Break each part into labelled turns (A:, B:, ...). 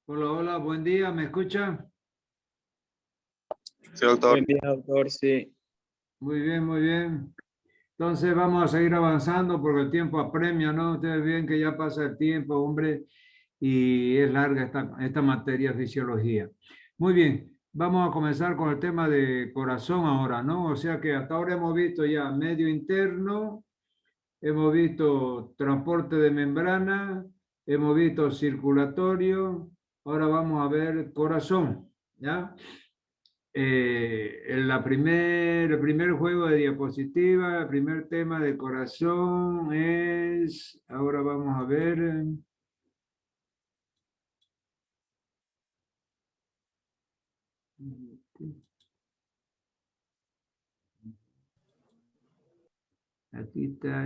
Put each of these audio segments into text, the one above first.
A: Hola, hola, buen día, ¿me escucha?
B: Sí, doctor.
C: Buen día, doctor, sí.
A: Muy bien, muy bien. Entonces vamos a seguir avanzando porque el tiempo apremia, ¿no? Ustedes ven que ya pasa el tiempo, hombre, y es larga esta materia de fisiología. Muy bien, vamos a comenzar con el tema de corazón ahora, ¿no? O sea que hasta ahora hemos visto ya medio interno, hemos visto transporte de membrana, hemos visto circulatorio, ahora vamos a ver corazón, ¿ya? El primer juego de diapositiva, el primer tema de corazón es, ahora vamos a ver, aquí está,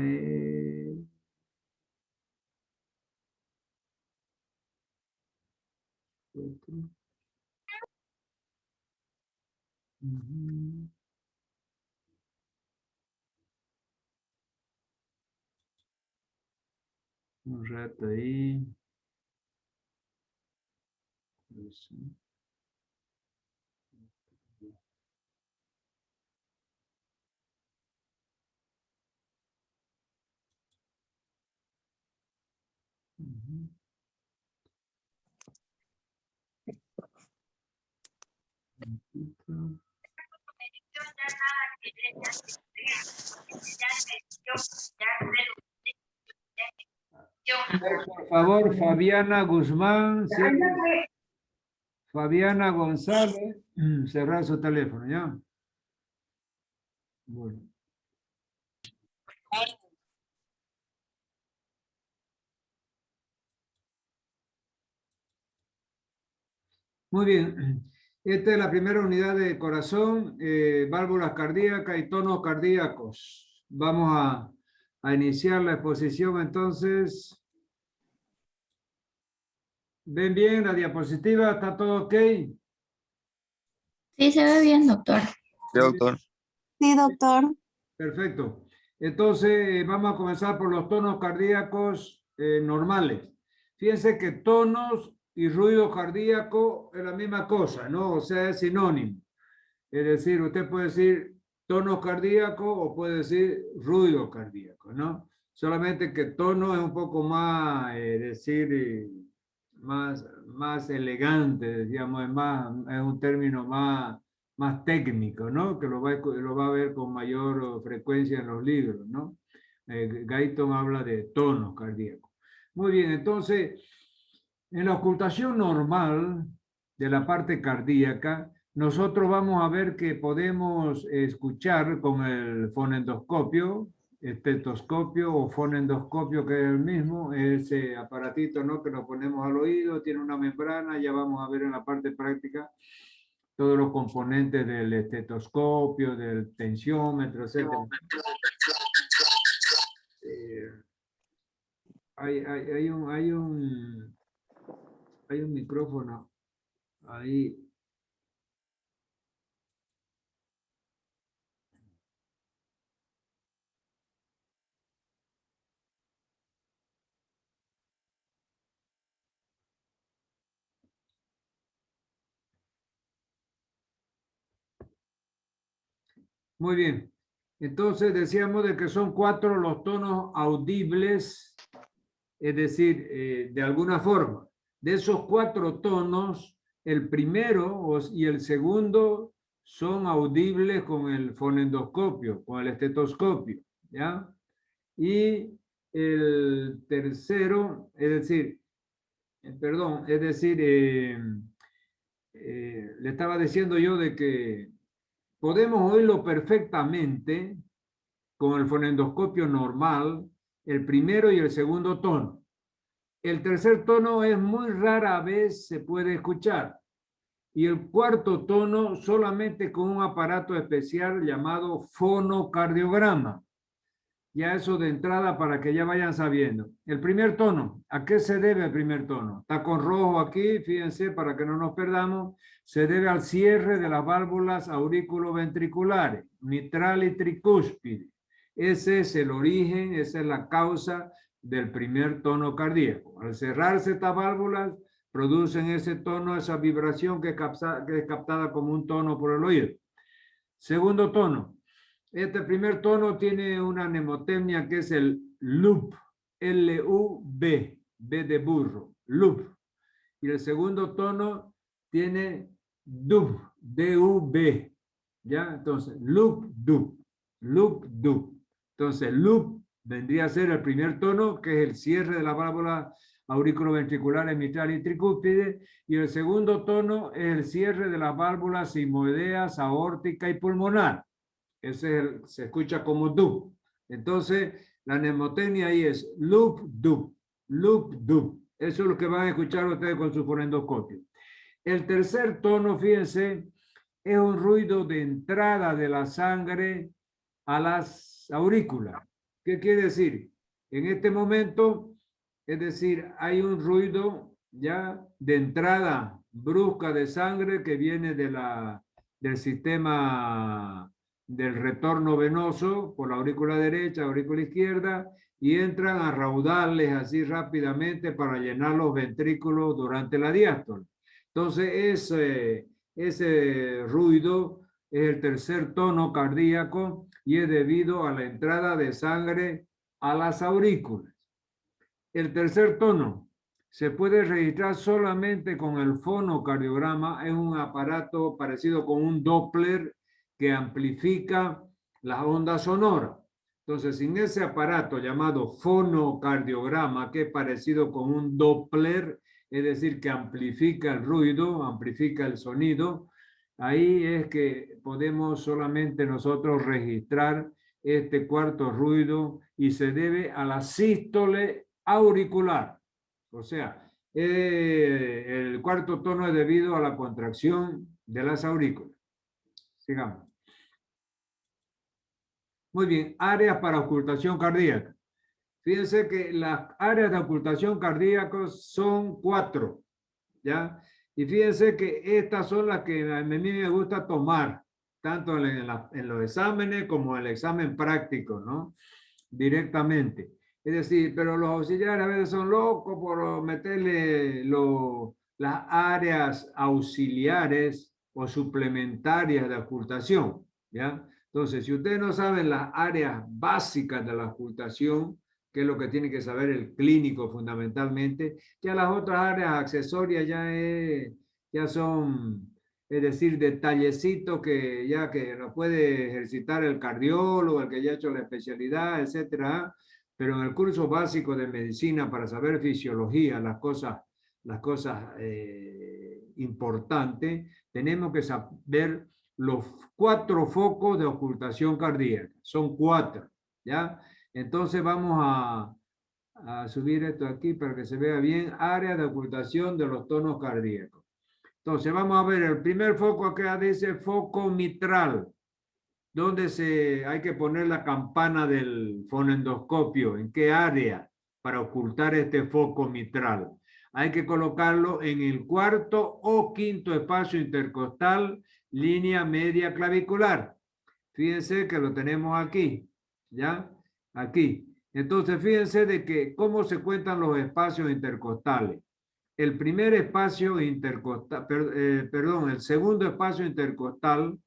A: un rato ahí. Por favor, Fabiana Guzmán, ¿sí? Fabiana González, cerrar su teléfono, ¿ya? Bueno. Muy bien. Esta es la primera unidad de corazón, válvulas cardíacas y tonos cardíacos. Vamos a iniciar la exposición entonces. ¿Ven bien la diapositiva? ¿Está todo ok?
D: Sí, se ve bien, doctor.
B: Sí, doctor.
E: Sí, doctor.
A: Perfecto. Entonces, vamos a comenzar por los tonos cardíacos normales. Fíjense que tonos y ruido cardíaco es la misma cosa, ¿no? O sea, es sinónimo. Es decir, usted puede decir tono cardíaco o puede decir ruido cardíaco, ¿no? Solamente que tono es un poco más, más elegante, digamos, es un término más técnico, ¿no? Que lo va a ver con mayor frecuencia en los libros, ¿no? Guyton habla de tonos cardíacos. Muy bien, entonces, en la ocultación normal de la parte cardíaca, nosotros vamos a ver que podemos escuchar con el fonendoscopio, estetoscopio o fonendoscopio, que es el mismo, ese aparatito, ¿no?, que nos ponemos al oído, tiene una membrana, ya vamos a ver en la parte práctica todos los componentes del estetoscopio, del tensiómetro, etc. Hay un micrófono ahí. Muy bien. Entonces decíamos de que son 4 los tonos audibles, es decir, de alguna forma. De esos 4 tonos, el primero y el segundo son audibles con el fonendoscopio, con el estetoscopio, ¿ya? Y el tercero, es decir, le estaba diciendo yo de que podemos oírlo perfectamente con el fonendoscopio normal, el primero y el segundo tono. El tercer tono es muy rara vez se puede escuchar. Y el cuarto tono solamente con un aparato especial llamado fonocardiograma. Ya eso de entrada para que ya vayan sabiendo. El primer tono, ¿a qué se debe el primer tono? Está con rojo aquí, fíjense, para que no nos perdamos. Se debe al cierre de las válvulas auriculoventriculares, mitral y tricúspide. Ese es el origen, esa es la causa del primer tono cardíaco. Al cerrarse estas válvulas, producen ese tono, esa vibración que es captada como un tono por el oído. Segundo tono. Este primer tono tiene una mnemotecnia que es el loop, L-U-B, B de burro, loop. Y el segundo tono tiene dub, D-U-B, ¿ya? Entonces, loop, dub, loop, dub. Entonces, loop vendría a ser el primer tono, que es el cierre de la válvula auriculoventriculares mitral y tricúspide, y el segundo tono es el cierre de las válvulas sigmoideas, aórtica y pulmonar. Ese es se escucha como dub. Entonces, la mnemotecnia ahí es loop, dub, loop, dub. Eso es lo que van a escuchar ustedes con su fonendoscopio. El tercer tono, fíjense, es un ruido de entrada de la sangre a las aurículas. ¿Qué quiere decir? En este momento, es decir, hay un ruido ya de entrada brusca de sangre que viene del sistema del retorno venoso por la aurícula derecha, aurícula izquierda, y entran a raudales así rápidamente para llenar los ventrículos durante la diástole. Entonces, ese ruido es el tercer tono cardíaco y es debido a la entrada de sangre a las aurículas. El tercer tono se puede registrar solamente con el fonocardiograma. Es un aparato parecido con un Doppler que amplifica las ondas sonoras. Entonces, sin ese aparato llamado fonocardiograma, que es parecido con un Doppler, es decir, que amplifica el ruido, amplifica el sonido, ahí es que podemos solamente nosotros registrar este cuarto ruido y se debe a la sístole auricular. O sea, el cuarto tono es debido a la contracción de las aurículas. Sigamos. Muy bien, áreas para ocultación cardíaca. Fíjense que las áreas de ocultación cardíaca son 4, ¿ya? Y fíjense que estas son las que a mí me gusta tomar, tanto en los exámenes como en el examen práctico, ¿no? Directamente. Es decir, pero los auxiliares a veces son locos por meterle las áreas auxiliares o suplementarias de ocultación, ¿ya? Entonces, si ustedes no saben las áreas básicas de la ocultación, que es lo que tiene que saber el clínico fundamentalmente, ya las otras áreas accesorias ya son, es decir, detallecitos que lo puede ejercitar el cardiólogo, el que ya ha hecho la especialidad, etcétera. Pero en el curso básico de medicina, para saber fisiología, las cosas importantes, tenemos que saber los 4 focos de ocultación cardíaca. Son 4, ¿ya? Entonces vamos a subir esto aquí para que se vea bien. Área de ocultación de los tonos cardíacos. Entonces vamos a ver el primer foco acá, dice foco mitral, donde hay que poner la campana del fonendoscopio. ¿En qué área? Para ocultar este foco mitral. Hay que colocarlo en el cuarto o quinto espacio intercostal, línea media clavicular. Fíjense que lo tenemos aquí, ¿ya? Aquí. Entonces, fíjense de que cómo se cuentan los espacios intercostales. El primer espacio intercostal, perdón, el segundo espacio intercostal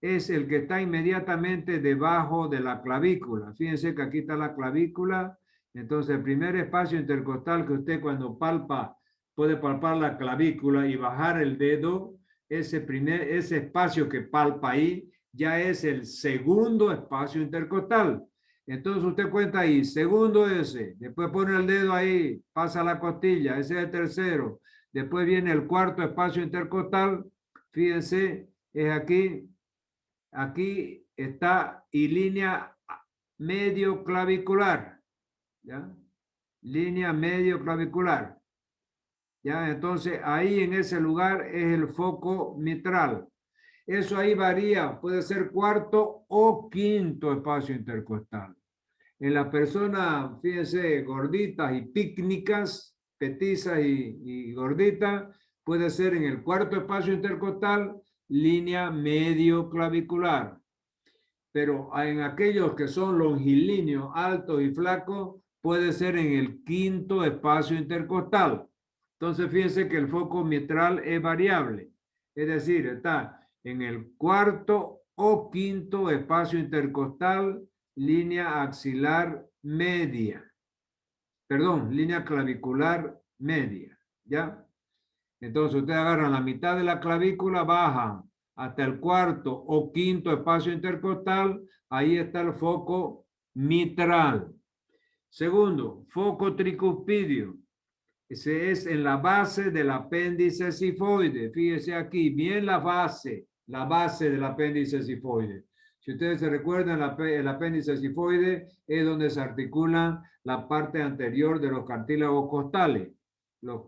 A: es el que está inmediatamente debajo de la clavícula. Fíjense que aquí está la clavícula. Entonces, el primer espacio intercostal que usted cuando palpa, puede palpar la clavícula y bajar el dedo, ese espacio que palpa ahí, ya es el segundo espacio intercostal. Entonces usted cuenta ahí, segundo ese, después pone el dedo ahí, pasa la costilla, ese es el tercero. Después viene el cuarto espacio intercostal, fíjense, es aquí, aquí está y línea medio clavicular, ¿ya? Línea medio clavicular, ¿ya? Entonces ahí en ese lugar es el foco mitral. Eso ahí varía, puede ser cuarto o quinto espacio intercostal. En las personas, fíjense, gorditas y pícnicas, petizas y gorditas, puede ser en el cuarto espacio intercostal, línea medio clavicular. Pero en aquellos que son longilíneos, altos y flacos, puede ser en el quinto espacio intercostal. Entonces, fíjense que el foco mitral es variable. Es decir, está en el cuarto o quinto espacio intercostal, línea axilar media. Perdón, línea clavicular media. ¿Ya? Entonces, ustedes agarran la mitad de la clavícula, bajan hasta el cuarto o quinto espacio intercostal. Ahí está el foco mitral. Segundo, foco tricuspidio. Ese es en la base del apéndice sifoide. Fíjese aquí, bien la base del apéndice sifoide. Si ustedes se recuerdan, el apéndice sifoide es donde se articula la parte anterior de los cartílagos costales. Los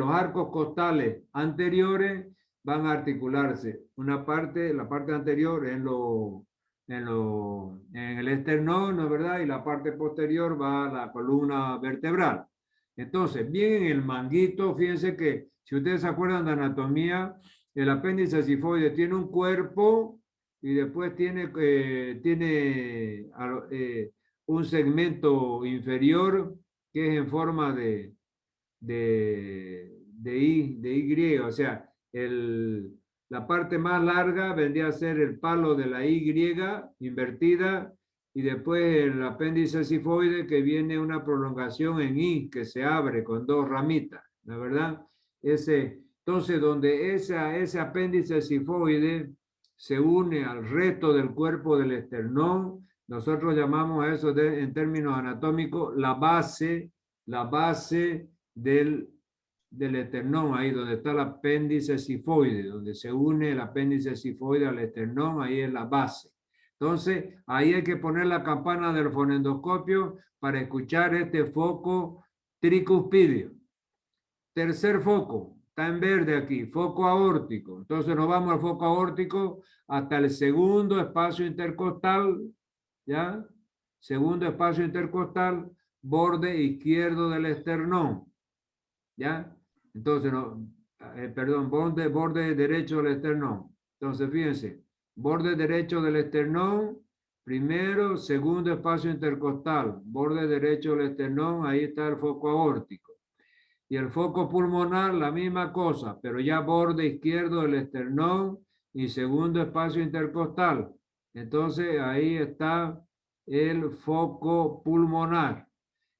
A: arcos costales anteriores van a articularse. Una parte, la parte anterior en el esternón, ¿no es verdad? Y la parte posterior va a la columna vertebral. Entonces, bien en el manguito, fíjense que si ustedes se acuerdan de anatomía, el apéndice sifoide tiene un cuerpo y después tiene un segmento inferior que es en forma de Y, o sea, la parte más larga vendría a ser el palo de la Y invertida y después el apéndice sifoide que viene una prolongación en Y que se abre con dos ramitas, ¿la verdad? Entonces, donde ese apéndice sifoide se une al resto del cuerpo del esternón, nosotros llamamos a eso en términos anatómicos la base del esternón, ahí donde está el apéndice sifoide, donde se une el apéndice sifoide al esternón, ahí es la base. Entonces, ahí hay que poner la campana del fonendoscopio para escuchar este foco tricuspidio. Tercer foco, está en verde aquí, foco aórtico. Entonces nos vamos al foco aórtico hasta el segundo espacio intercostal, ¿ya? Segundo espacio intercostal, borde izquierdo del esternón, ¿ya? Entonces, perdón, borde derecho del esternón. Entonces, fíjense, borde derecho del esternón, primero, segundo espacio intercostal, borde derecho del esternón, ahí está el foco aórtico. Y el foco pulmonar, la misma cosa, pero ya borde izquierdo del esternón y segundo espacio intercostal. Entonces, ahí está el foco pulmonar.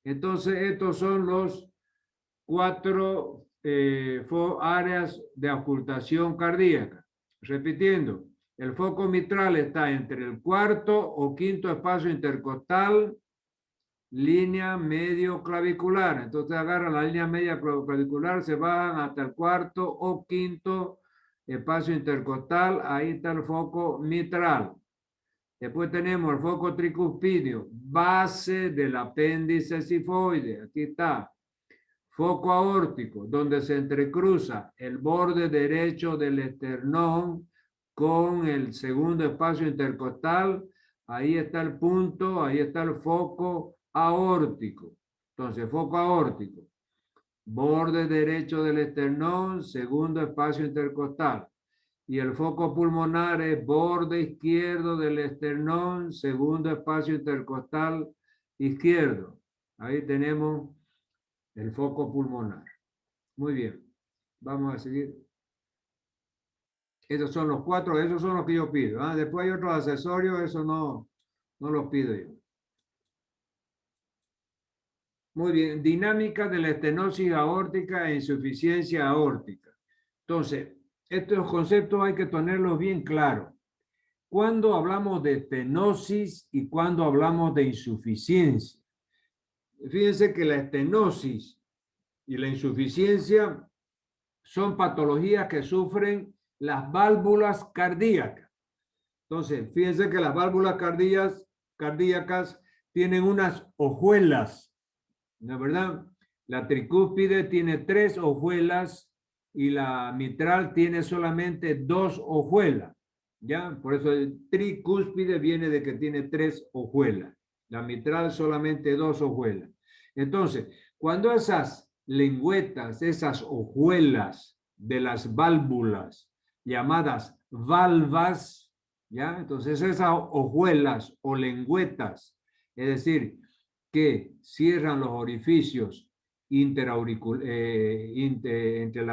A: Entonces, estos son los 4 áreas de auscultación cardíaca. Repitiendo, el foco mitral está entre el cuarto o quinto espacio intercostal, línea medio clavicular. Entonces agarran la línea media clavicular, se bajan hasta el cuarto o quinto espacio intercostal, ahí está el foco mitral. Después tenemos el foco tricuspidio, base del apéndice sifoide, aquí está. Foco aórtico, donde se entrecruza el borde derecho del esternón con el segundo espacio intercostal. Ahí está el punto, ahí está el foco aórtico. Entonces, foco aórtico, borde derecho del esternón, segundo espacio intercostal. Y el foco pulmonar es borde izquierdo del esternón, segundo espacio intercostal izquierdo. Ahí tenemos el foco pulmonar. Muy bien, vamos a seguir. Esos son los 4, esos son los que yo pido. Después hay otros accesorios, eso no los pido yo. Muy bien, dinámica de la estenosis aórtica e insuficiencia aórtica. Entonces, estos conceptos hay que tenerlos bien claros. ¿Cuándo hablamos de estenosis y cuándo hablamos de insuficiencia? Fíjense que la estenosis y la insuficiencia son patologías que sufren las válvulas cardíacas. Entonces, fíjense que las válvulas cardíacas tienen unas hojuelas, ¿no es verdad? La tricúspide tiene 3 hojuelas y la mitral tiene solamente 2 hojuelas, ¿ya? Por eso el tricúspide viene de que tiene 3 hojuelas. La mitral solamente 2 hojuelas. Entonces, cuando esas lengüetas, esas hojuelas de las válvulas llamadas valvas, ¿ya? Entonces esas hojuelas o lengüetas, es decir, que cierran los orificios entre la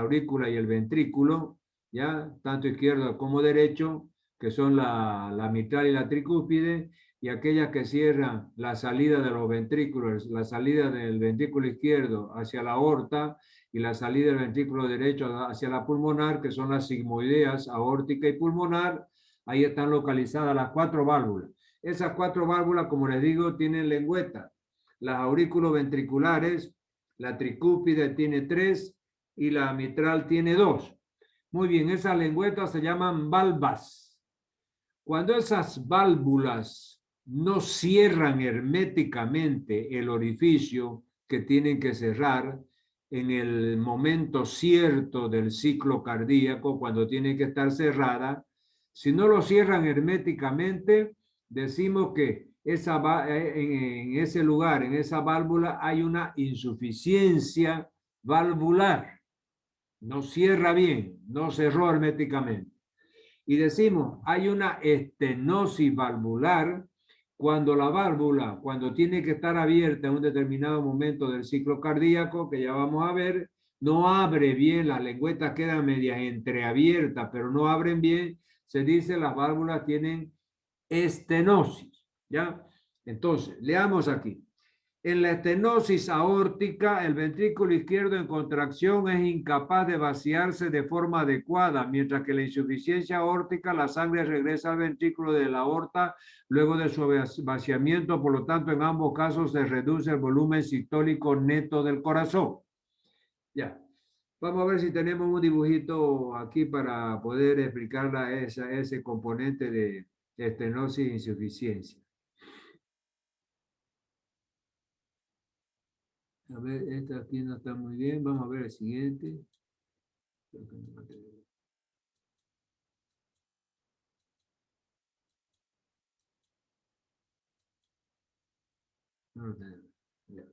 A: aurícula y el ventrículo, ¿ya? Tanto izquierdo como derecho, que son la mitral y la tricúspide, y aquellas que cierran la salida de los ventrículos, la salida del ventrículo izquierdo hacia la aorta y la salida del ventrículo derecho hacia la pulmonar, que son las sigmoideas, aórtica y pulmonar. Ahí están localizadas las 4 válvulas. Esas 4 válvulas, como les digo, tienen lengüeta. Las aurículo-ventriculares, la tricúspide tiene 3 y la mitral tiene 2. Muy bien, esas lengüetas se llaman valvas. Cuando esas válvulas no cierran herméticamente el orificio que tienen que cerrar en el momento cierto del ciclo cardíaco, cuando tiene que estar cerrada, si no lo cierran herméticamente, decimos que en ese lugar, en esa válvula, hay una insuficiencia valvular. No cierra bien, no cerró herméticamente. Y decimos, hay una estenosis valvular cuando la válvula, cuando tiene que estar abierta en un determinado momento del ciclo cardíaco, que ya vamos a ver, no abre bien, las lengüetas quedan medias entreabiertas, pero no abren bien, se dice las válvulas tienen estenosis, ¿ya? Entonces, leamos aquí. En la estenosis aórtica, el ventrículo izquierdo en contracción es incapaz de vaciarse de forma adecuada, mientras que la insuficiencia aórtica, la sangre regresa al ventrículo de la aorta luego de su vaciamiento, por lo tanto, en ambos casos se reduce el volumen sistólico neto del corazón. Ya. Vamos a ver si tenemos un dibujito aquí para poder explicar ese componente de estenosis e insuficiencia. A ver, esta aquí no está muy bien. Vamos a ver el siguiente. No lo tenemos. Ya.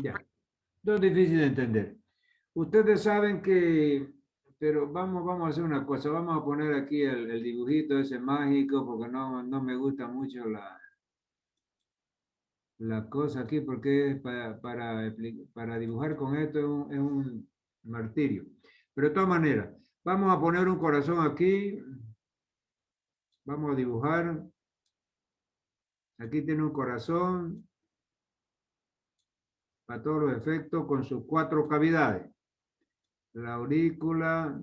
A: Ya. No es difícil de entender. Ustedes saben que, pero vamos a hacer una cosa. Vamos a poner aquí el dibujito ese mágico porque no me gusta mucho la cosa aquí porque para dibujar con esto es un martirio. Pero de todas maneras, vamos a poner un corazón aquí. Vamos a dibujar. Aquí tiene un corazón para todos los efectos con sus 4 cavidades. La aurícula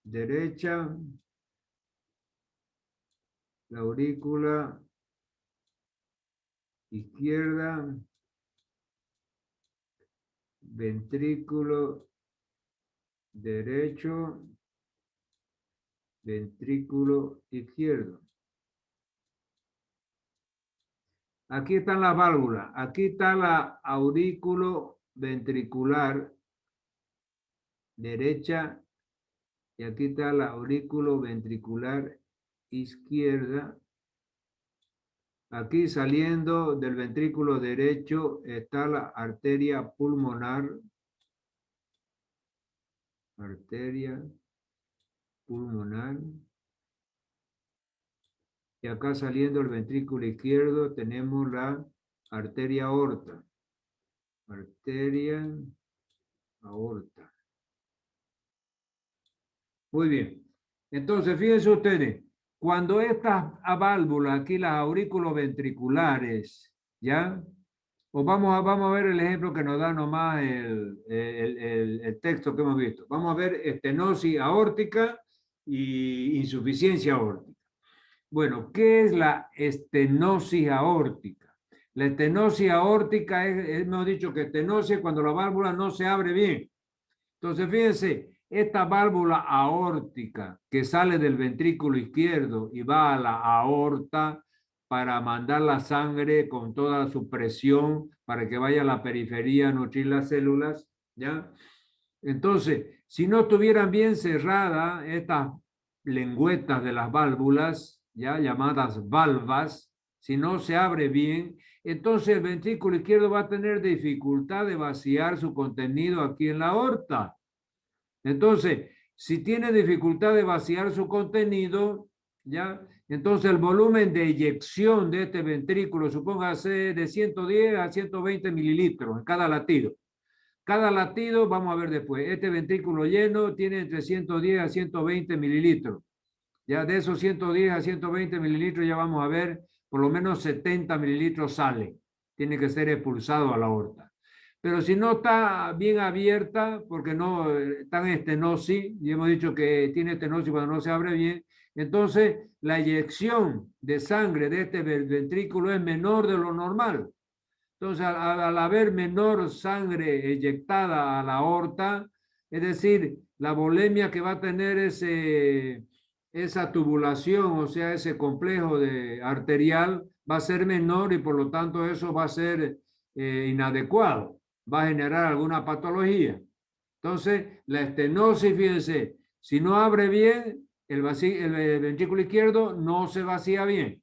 A: derecha, la aurícula izquierda, ventrículo derecho, ventrículo izquierdo. Aquí están las válvulas. Aquí está la aurículo ventricular derecha y aquí está la aurículo ventricular izquierda. Aquí saliendo del ventrículo derecho está la arteria pulmonar. Arteria pulmonar. Y acá saliendo el ventrículo izquierdo tenemos la arteria aorta. Arteria aorta. Muy bien. Entonces, fíjense ustedes, cuando estas válvulas, aquí las auriculoventriculares, ¿ya? O vamos a ver el ejemplo que nos da nomás el texto que hemos visto. Vamos a ver estenosis aórtica y insuficiencia aórtica. Bueno, ¿qué es la estenosis aórtica? La estenosis aórtica hemos dicho que estenosis es cuando la válvula no se abre bien. Entonces, fíjense, esta válvula aórtica que sale del ventrículo izquierdo y va a la aorta para mandar la sangre con toda su presión para que vaya a la periferia a nutrir las células, ¿ya? Entonces, si no estuvieran bien cerradas estas lengüetas de las válvulas, ya llamadas valvas, si no se abre bien, entonces el ventrículo izquierdo va a tener dificultad de vaciar su contenido aquí en la aorta. Entonces, si tiene dificultad de vaciar su contenido, ¿ya? Entonces el volumen de eyección de este ventrículo, supóngase de 110 a 120 mililitros en cada latido. Cada latido, vamos a ver después, este ventrículo lleno tiene entre 110 a 120 mililitros. Ya de esos 110 a 120 mililitros ya vamos a ver, por lo menos 70 mililitros sale. Tiene que ser expulsado a la aorta. Pero si no está bien abierta, porque no está en estenosis, y hemos dicho que tiene estenosis cuando no se abre bien, entonces la eyección de sangre de este ventrículo es menor de lo normal. Entonces, al haber menor sangre eyectada a la aorta, es decir, la volemia que va a tener esa tubulación, o sea, ese complejo arterial, va a ser menor y por lo tanto eso va a ser inadecuado, va a generar alguna patología. Entonces, la estenosis, fíjense, si no abre bien, el ventrículo izquierdo no se vacía bien.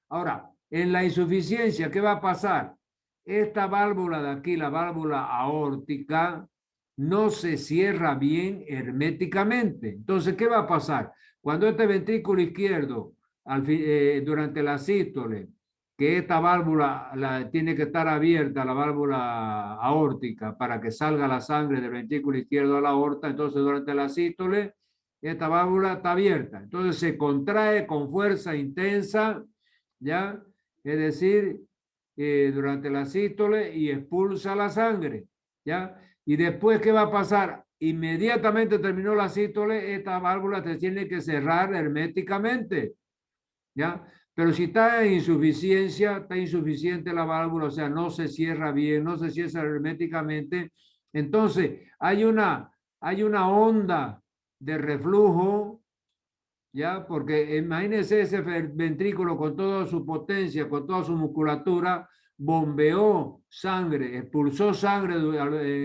A: Ahora, en la insuficiencia, ¿qué va a pasar? Esta válvula de aquí, la válvula aórtica, no se cierra bien herméticamente. Entonces, ¿qué va a pasar? Cuando este ventrículo izquierdo, durante la sístole, que esta válvula tiene que estar abierta, la válvula aórtica, para que salga la sangre del ventrículo izquierdo a la aorta, entonces durante la sístole, esta válvula está abierta. Entonces se contrae con fuerza intensa, ¿ya? Es decir, durante la sístole y expulsa la sangre, ¿ya? Y después, ¿qué va a pasar? Inmediatamente terminó la sístole, esta válvula se tiene que cerrar herméticamente, ¿ya? Pero si está en insuficiencia, está insuficiente la válvula, o sea, no se cierra bien, no se cierra herméticamente, entonces hay una onda de reflujo, ¿ya? Porque imagínense ese ventrículo con toda su potencia, con toda su musculatura, bombeó sangre, expulsó sangre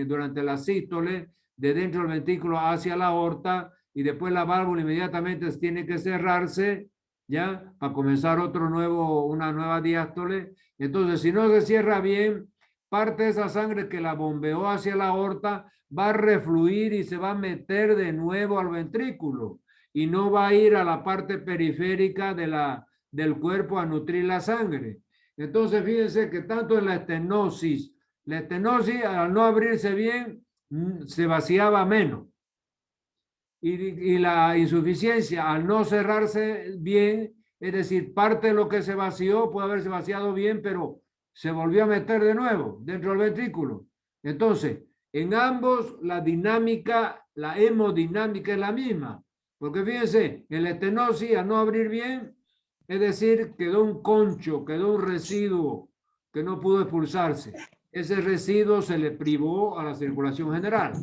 A: durante la sístole de dentro del ventrículo hacia la aorta y después la válvula inmediatamente tiene que cerrarse, ¿ya? Para comenzar una nueva diástole. Entonces, si no se cierra bien, parte de esa sangre que la bombeó hacia la aorta va a refluir y se va a meter de nuevo al ventrículo y no va a ir a la parte periférica del cuerpo a nutrir la sangre. Entonces, fíjense que tanto en la estenosis al no abrirse bien, se vaciaba menos. Y la insuficiencia al no cerrarse bien, es decir, parte de lo que se vació puede haberse vaciado bien, pero se volvió a meter de nuevo dentro del ventrículo. Entonces, en ambos la dinámica, la hemodinámica es la misma. Porque fíjense, en la estenosis al no abrir bien, es decir, quedó un concho, quedó un residuo que no pudo expulsarse. Ese residuo se le privó a la circulación general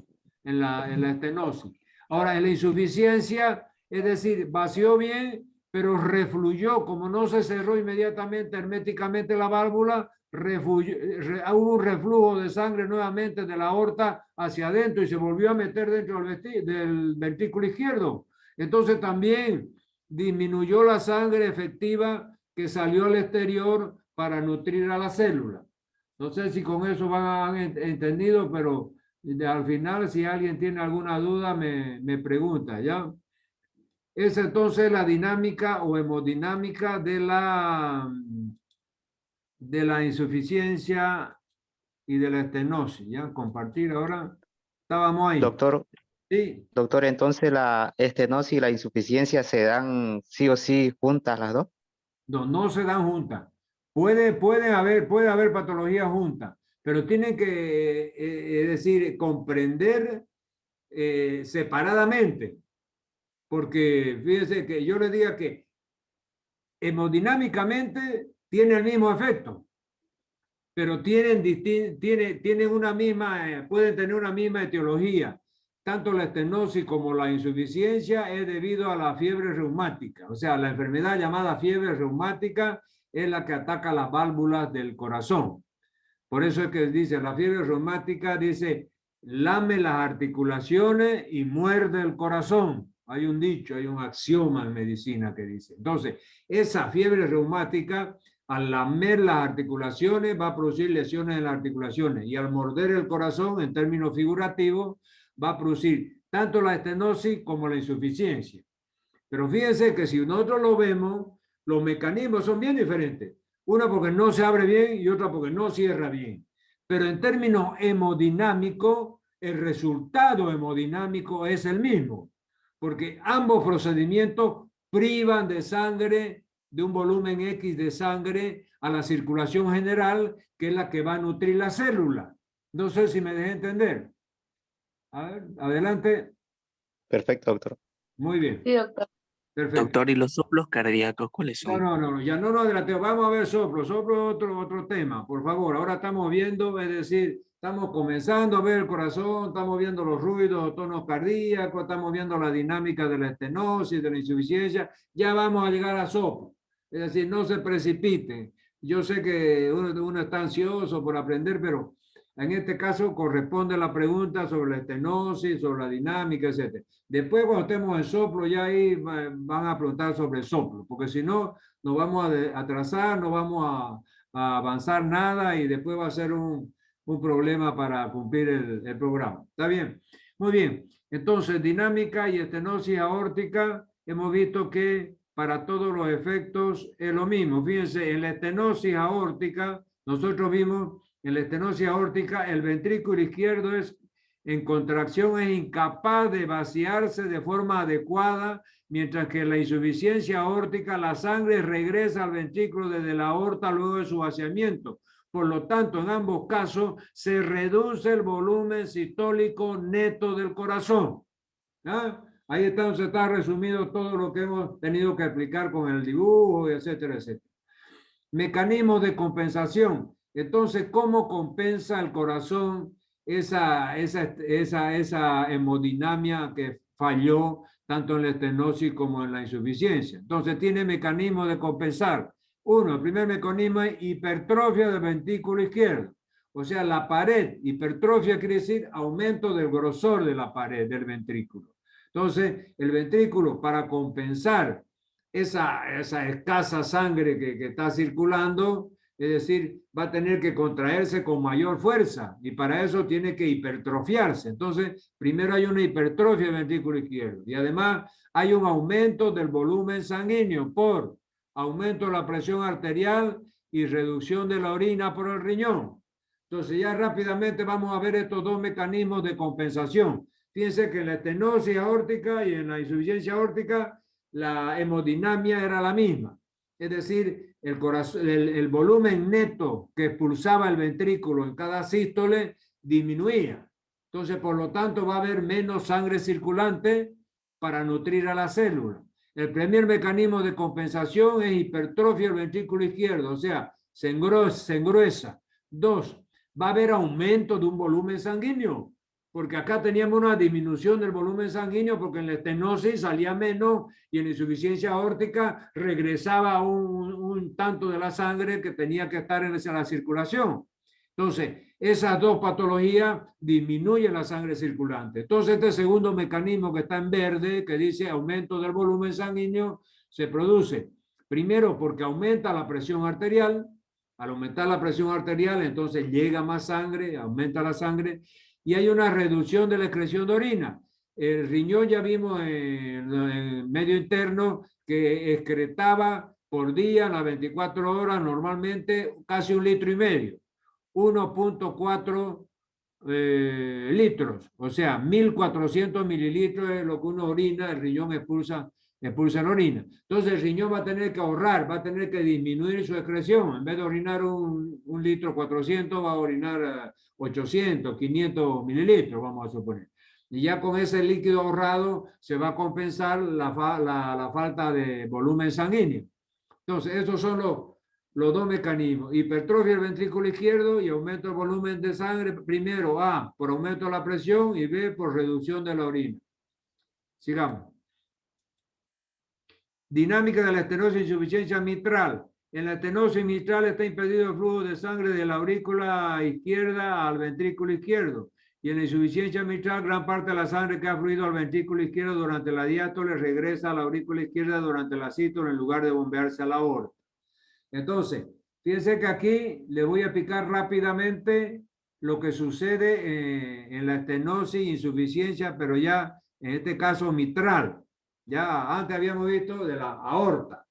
A: en la estenosis. Ahora, en la insuficiencia, es decir, vació bien, pero refluyó, como no se cerró inmediatamente herméticamente la válvula, hubo un reflujo de sangre nuevamente de la aorta hacia adentro y se volvió a meter dentro del ventrículo izquierdo. Entonces también disminuyó la sangre efectiva que salió al exterior para nutrir a la célula. No sé si con eso van entendido, pero al final, si alguien tiene alguna duda, me pregunta, ¿ya? Es entonces la dinámica o hemodinámica de la insuficiencia y de la estenosis, ¿ya? Compartir ahora. Estábamos ahí.
B: Doctor,
A: Sí.
B: doctor, entonces la estenosis y la insuficiencia se dan sí o sí juntas las dos.
A: No se dan juntas. Puede haber patologías juntas, pero tienen que, es decir, comprender separadamente. Porque fíjense que yo les diga que hemodinámicamente tiene el mismo efecto, pero tienen una misma, pueden tener una misma etiología. Tanto la estenosis como la insuficiencia es debido a la fiebre reumática. O sea, la enfermedad llamada fiebre reumática es la que ataca las válvulas del corazón. Por eso es que dice, la fiebre reumática dice, lame las articulaciones y muerde el corazón. Hay un dicho, hay un axioma en medicina que dice. Entonces, esa fiebre reumática al lamer las articulaciones va a producir lesiones en las articulaciones y al morder el corazón, en términos figurativos, va a producir tanto la estenosis como la insuficiencia. Pero fíjense que si nosotros lo vemos, los mecanismos son bien diferentes. Una porque no se abre bien y otra porque no cierra bien. Pero en términos hemodinámicos, el resultado hemodinámico es el mismo, porque ambos procedimientos privan de sangre, de un volumen X de sangre a la circulación general, que es la que va a nutrir la célula. No sé si me dejé entender. A ver, adelante.
B: Perfecto, doctor.
A: Muy bien.
C: Sí, doctor.
A: Perfecto.
D: Doctor, ¿y los soplos cardíacos cuáles son?
A: No, ya no nos adelantemos. Vamos a ver soplo otro tema, por favor. Ahora estamos viendo, es decir, estamos comenzando a ver el corazón, estamos viendo los ruidos, tonos cardíacos, estamos viendo la dinámica de la estenosis, de la insuficiencia. Ya vamos a llegar a soplo. Es decir, no se precipiten. Yo sé que uno está ansioso por aprender, pero en este caso corresponde la pregunta sobre la estenosis, sobre la dinámica, etc. Después, cuando estemos en soplo, ya ahí van a preguntar sobre el soplo, porque si no, nos vamos a atrasar, no vamos a avanzar nada y después va a ser un problema para cumplir el programa. ¿Está bien? Muy bien. Entonces, dinámica y estenosis aórtica, hemos visto que para todos los efectos es lo mismo. Fíjense, en la estenosis aórtica, nosotros vimos en la estenosis aórtica, el ventrículo izquierdo es en contracción, es incapaz de vaciarse de forma adecuada, mientras que en la insuficiencia aórtica la sangre regresa al ventrículo desde la aorta luego de su vaciamiento. Por lo tanto, en ambos casos se reduce el volumen sistólico neto del corazón. ¿Ah? Ahí está resumido todo lo que hemos tenido que explicar con el dibujo, etcétera, etcétera. Mecanismos de compensación. Entonces, ¿cómo compensa el corazón esa hemodinamia que falló tanto en la estenosis como en la insuficiencia? Entonces, tiene mecanismos de compensar. Uno, el primer mecanismo es hipertrofia del ventrículo izquierdo. O sea, la pared, hipertrofia quiere decir aumento del grosor de la pared del ventrículo. Entonces, el ventrículo, para compensar esa escasa sangre que está circulando, es decir, va a tener que contraerse con mayor fuerza y para eso tiene que hipertrofiarse. Entonces, primero hay una hipertrofia del ventrículo izquierdo y además hay un aumento del volumen sanguíneo por aumento de la presión arterial y reducción de la orina por el riñón. Entonces, ya rápidamente vamos a ver estos dos mecanismos de compensación. Fíjense que en la estenosis aórtica y en la insuficiencia aórtica la hemodinamia era la misma. Es decir, el volumen neto que expulsaba el ventrículo en cada sístole disminuía. Entonces, por lo tanto, va a haber menos sangre circulante para nutrir a la célula. El primer mecanismo de compensación es hipertrofia del ventrículo izquierdo, o sea, se engruesa. Dos, va a haber aumento de un volumen sanguíneo, porque acá teníamos una disminución del volumen sanguíneo porque en la estenosis salía menos y en la insuficiencia aórtica regresaba un tanto de la sangre que tenía que estar en la circulación. Entonces, esas dos patologías disminuyen la sangre circulante. Entonces, este segundo mecanismo que está en verde, que dice aumento del volumen sanguíneo, se produce primero porque aumenta la presión arterial. Al aumentar la presión arterial, entonces llega más sangre, aumenta la sangre, y hay una reducción de la excreción de orina. El riñón ya vimos en medio interno que excretaba por día, en las 24 horas, normalmente casi 1,5 litros. 1,4 litros, o sea, 1.400 mililitros es lo que uno orina, el riñón expulsa la orina. Entonces el riñón va a tener que ahorrar, va a tener que disminuir su excreción. En vez de orinar un litro 400, va a orinar 800, 500 mililitros, vamos a suponer. Y ya con ese líquido ahorrado se va a compensar la falta de volumen sanguíneo. Entonces, esos son los dos mecanismos. Hipertrofia del ventrículo izquierdo y aumento del volumen de sangre. Primero, A, por aumento de la presión y B, por reducción de la orina. Sigamos. Dinámica de la estenosis e insuficiencia mitral. En la estenosis mitral está impedido el flujo de sangre de la aurícula izquierda al ventrículo izquierdo. Y en la insuficiencia mitral, gran parte de la sangre que ha fluido al ventrículo izquierdo durante la diástole regresa a la aurícula izquierda durante la sístole en lugar de bombearse a la aorta. Entonces, fíjense que aquí le voy a explicar rápidamente lo que sucede en la estenosis, insuficiencia, pero ya en este caso mitral. Ya antes habíamos visto de la aorta,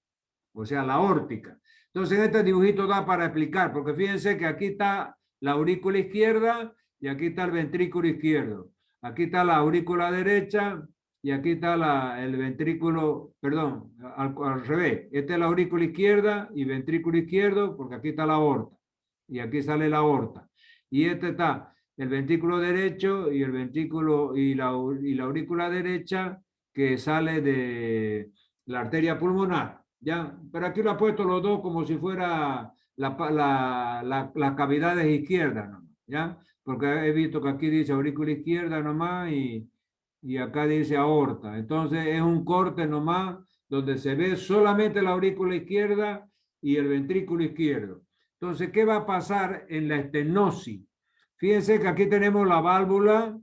A: o sea, la aórtica. Entonces, este dibujito da para explicar, porque fíjense que aquí está la aurícula izquierda y aquí está el ventrículo izquierdo. Aquí está la aurícula derecha y aquí está el ventrículo, perdón, al revés. Esta es la aurícula izquierda y ventrículo izquierdo, porque aquí está la aorta y aquí sale la aorta. Y este está el ventrículo derecho y el ventrículo y la aurícula derecha que sale de la arteria pulmonar. ¿Ya? Pero aquí lo ha puesto los dos como si fuera las cavidades izquierdas, ¿no? ¿Ya? Porque he visto que aquí dice aurícula izquierda nomás y acá dice aorta. Entonces es un corte nomás donde se ve solamente la aurícula izquierda y el ventrículo izquierdo. Entonces, ¿qué va a pasar en la estenosis? Fíjense que aquí tenemos la válvula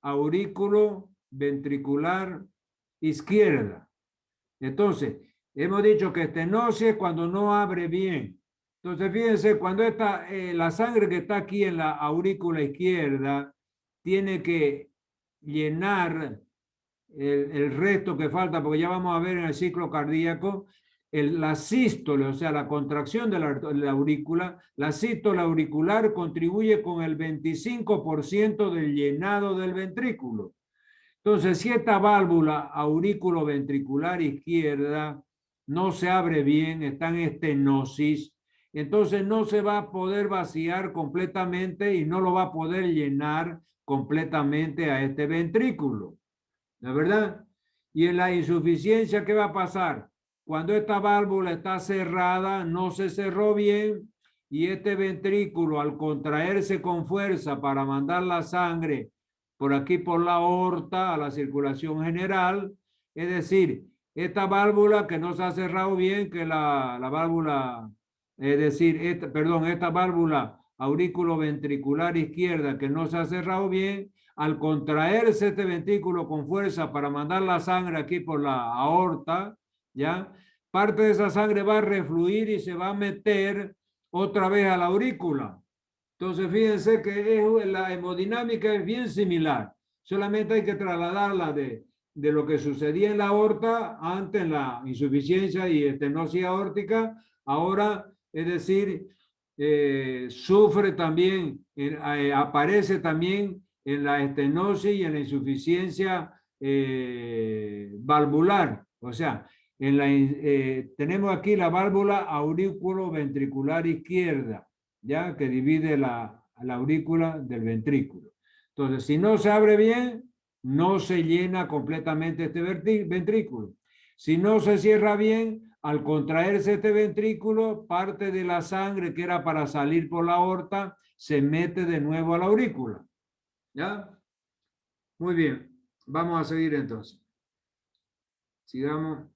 A: aurículo ventricular izquierda. Entonces, hemos dicho que estenosis es cuando no abre bien. Entonces, fíjense, cuando la sangre que está aquí en la aurícula izquierda tiene que llenar el resto que falta, porque ya vamos a ver en el ciclo cardíaco, la sístole, o sea, la contracción de la aurícula, la sístole auricular contribuye con el 25% del llenado del ventrículo. Entonces, si esta válvula aurículo-ventricular izquierda no se abre bien, está en estenosis, entonces no se va a poder vaciar completamente y no lo va a poder llenar completamente a este ventrículo. ¿No es verdad? Y en la insuficiencia, ¿qué va a pasar? Cuando esta válvula está cerrada, no se cerró bien y este ventrículo, al contraerse con fuerza para mandar la sangre por aquí por la aorta a la circulación general, es decir, esta válvula que no se ha cerrado bien, que la válvula, es decir, esta válvula aurículo-ventricular izquierda que no se ha cerrado bien, al contraerse este ventrículo con fuerza para mandar la sangre aquí por la aorta, ¿ya? Parte de esa sangre va a refluir y se va a meter otra vez a la aurícula. Entonces, fíjense que la hemodinámica es bien similar. Solamente hay que trasladarla de lo que sucedía en la aorta antes en la insuficiencia y estenosis aórtica. Ahora, es decir, sufre también, aparece también en la estenosis y en la insuficiencia valvular. O sea, tenemos aquí la válvula aurículo-ventricular izquierda, ¿ya? Que divide la aurícula del ventrículo. Entonces, si no se abre bien, no se llena completamente este ventrículo. Si no se cierra bien, al contraerse este ventrículo, parte de la sangre que era para salir por la aorta se mete de nuevo a la aurícula. ¿Ya? Muy bien. Vamos a seguir entonces. Sigamos.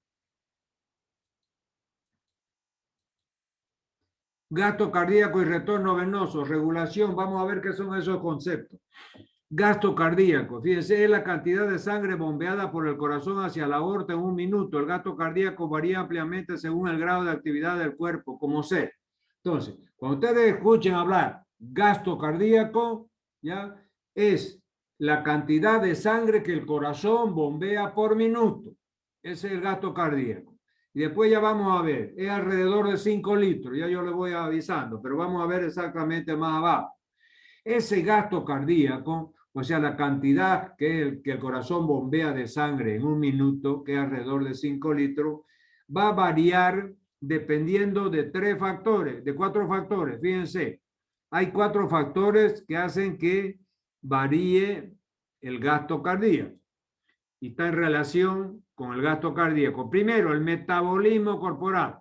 A: Gasto cardíaco y retorno venoso, regulación. Vamos a ver qué son esos conceptos. Gasto cardíaco, fíjense, es la cantidad de sangre bombeada por el corazón hacia la aorta en un minuto. El gasto cardíaco varía ampliamente según el grado de actividad del cuerpo, como sea. Entonces, cuando ustedes escuchen hablar gasto cardíaco, ¿ya? Es la cantidad de sangre que el corazón bombea por minuto. Ese es el gasto cardíaco. Y después ya vamos a ver, es alrededor de 5 litros, ya yo le voy avisando, pero vamos a ver exactamente más abajo. Ese gasto cardíaco, o sea, la cantidad que el corazón bombea de sangre en un minuto, que es alrededor de 5 litros, va a variar dependiendo de 4 factores. Fíjense, hay 4 factores que hacen que varíe el gasto cardíaco y está en relación con el gasto cardíaco. Primero, el metabolismo corporal.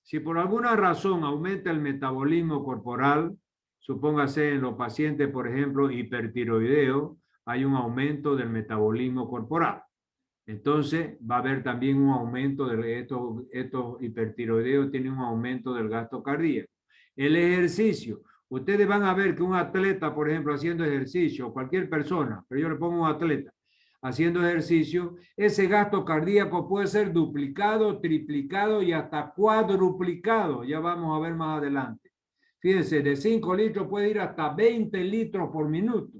A: Si por alguna razón aumenta el metabolismo corporal, supóngase en los pacientes, por ejemplo, hipertiroideos, hay un aumento del metabolismo corporal. Entonces, va a haber también un aumento de estos hipertiroideos, tienen un aumento del gasto cardíaco. El ejercicio. Ustedes van a ver que un atleta, por ejemplo, haciendo ejercicio, cualquier persona, pero yo le pongo un atleta, haciendo ejercicio, ese gasto cardíaco puede ser duplicado, triplicado y hasta cuadruplicado. Ya vamos a ver más adelante. Fíjense, de 5 litros puede ir hasta 20 litros por minuto.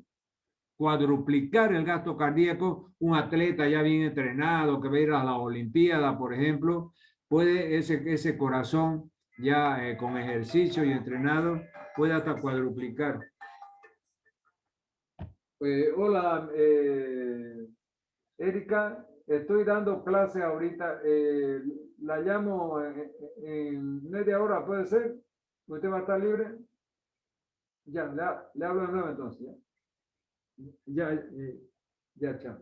A: Cuadruplicar el gasto cardíaco, un atleta ya bien entrenado que va a ir a la Olimpiada, por ejemplo, puede ese corazón ya con ejercicio y entrenado, puede hasta cuadruplicar. Hola, Erika, estoy dando clase ahorita. La llamo en media hora, ¿puede ser? ¿Usted va a estar libre? Ya, le hablo de nuevo entonces. Ya, chao.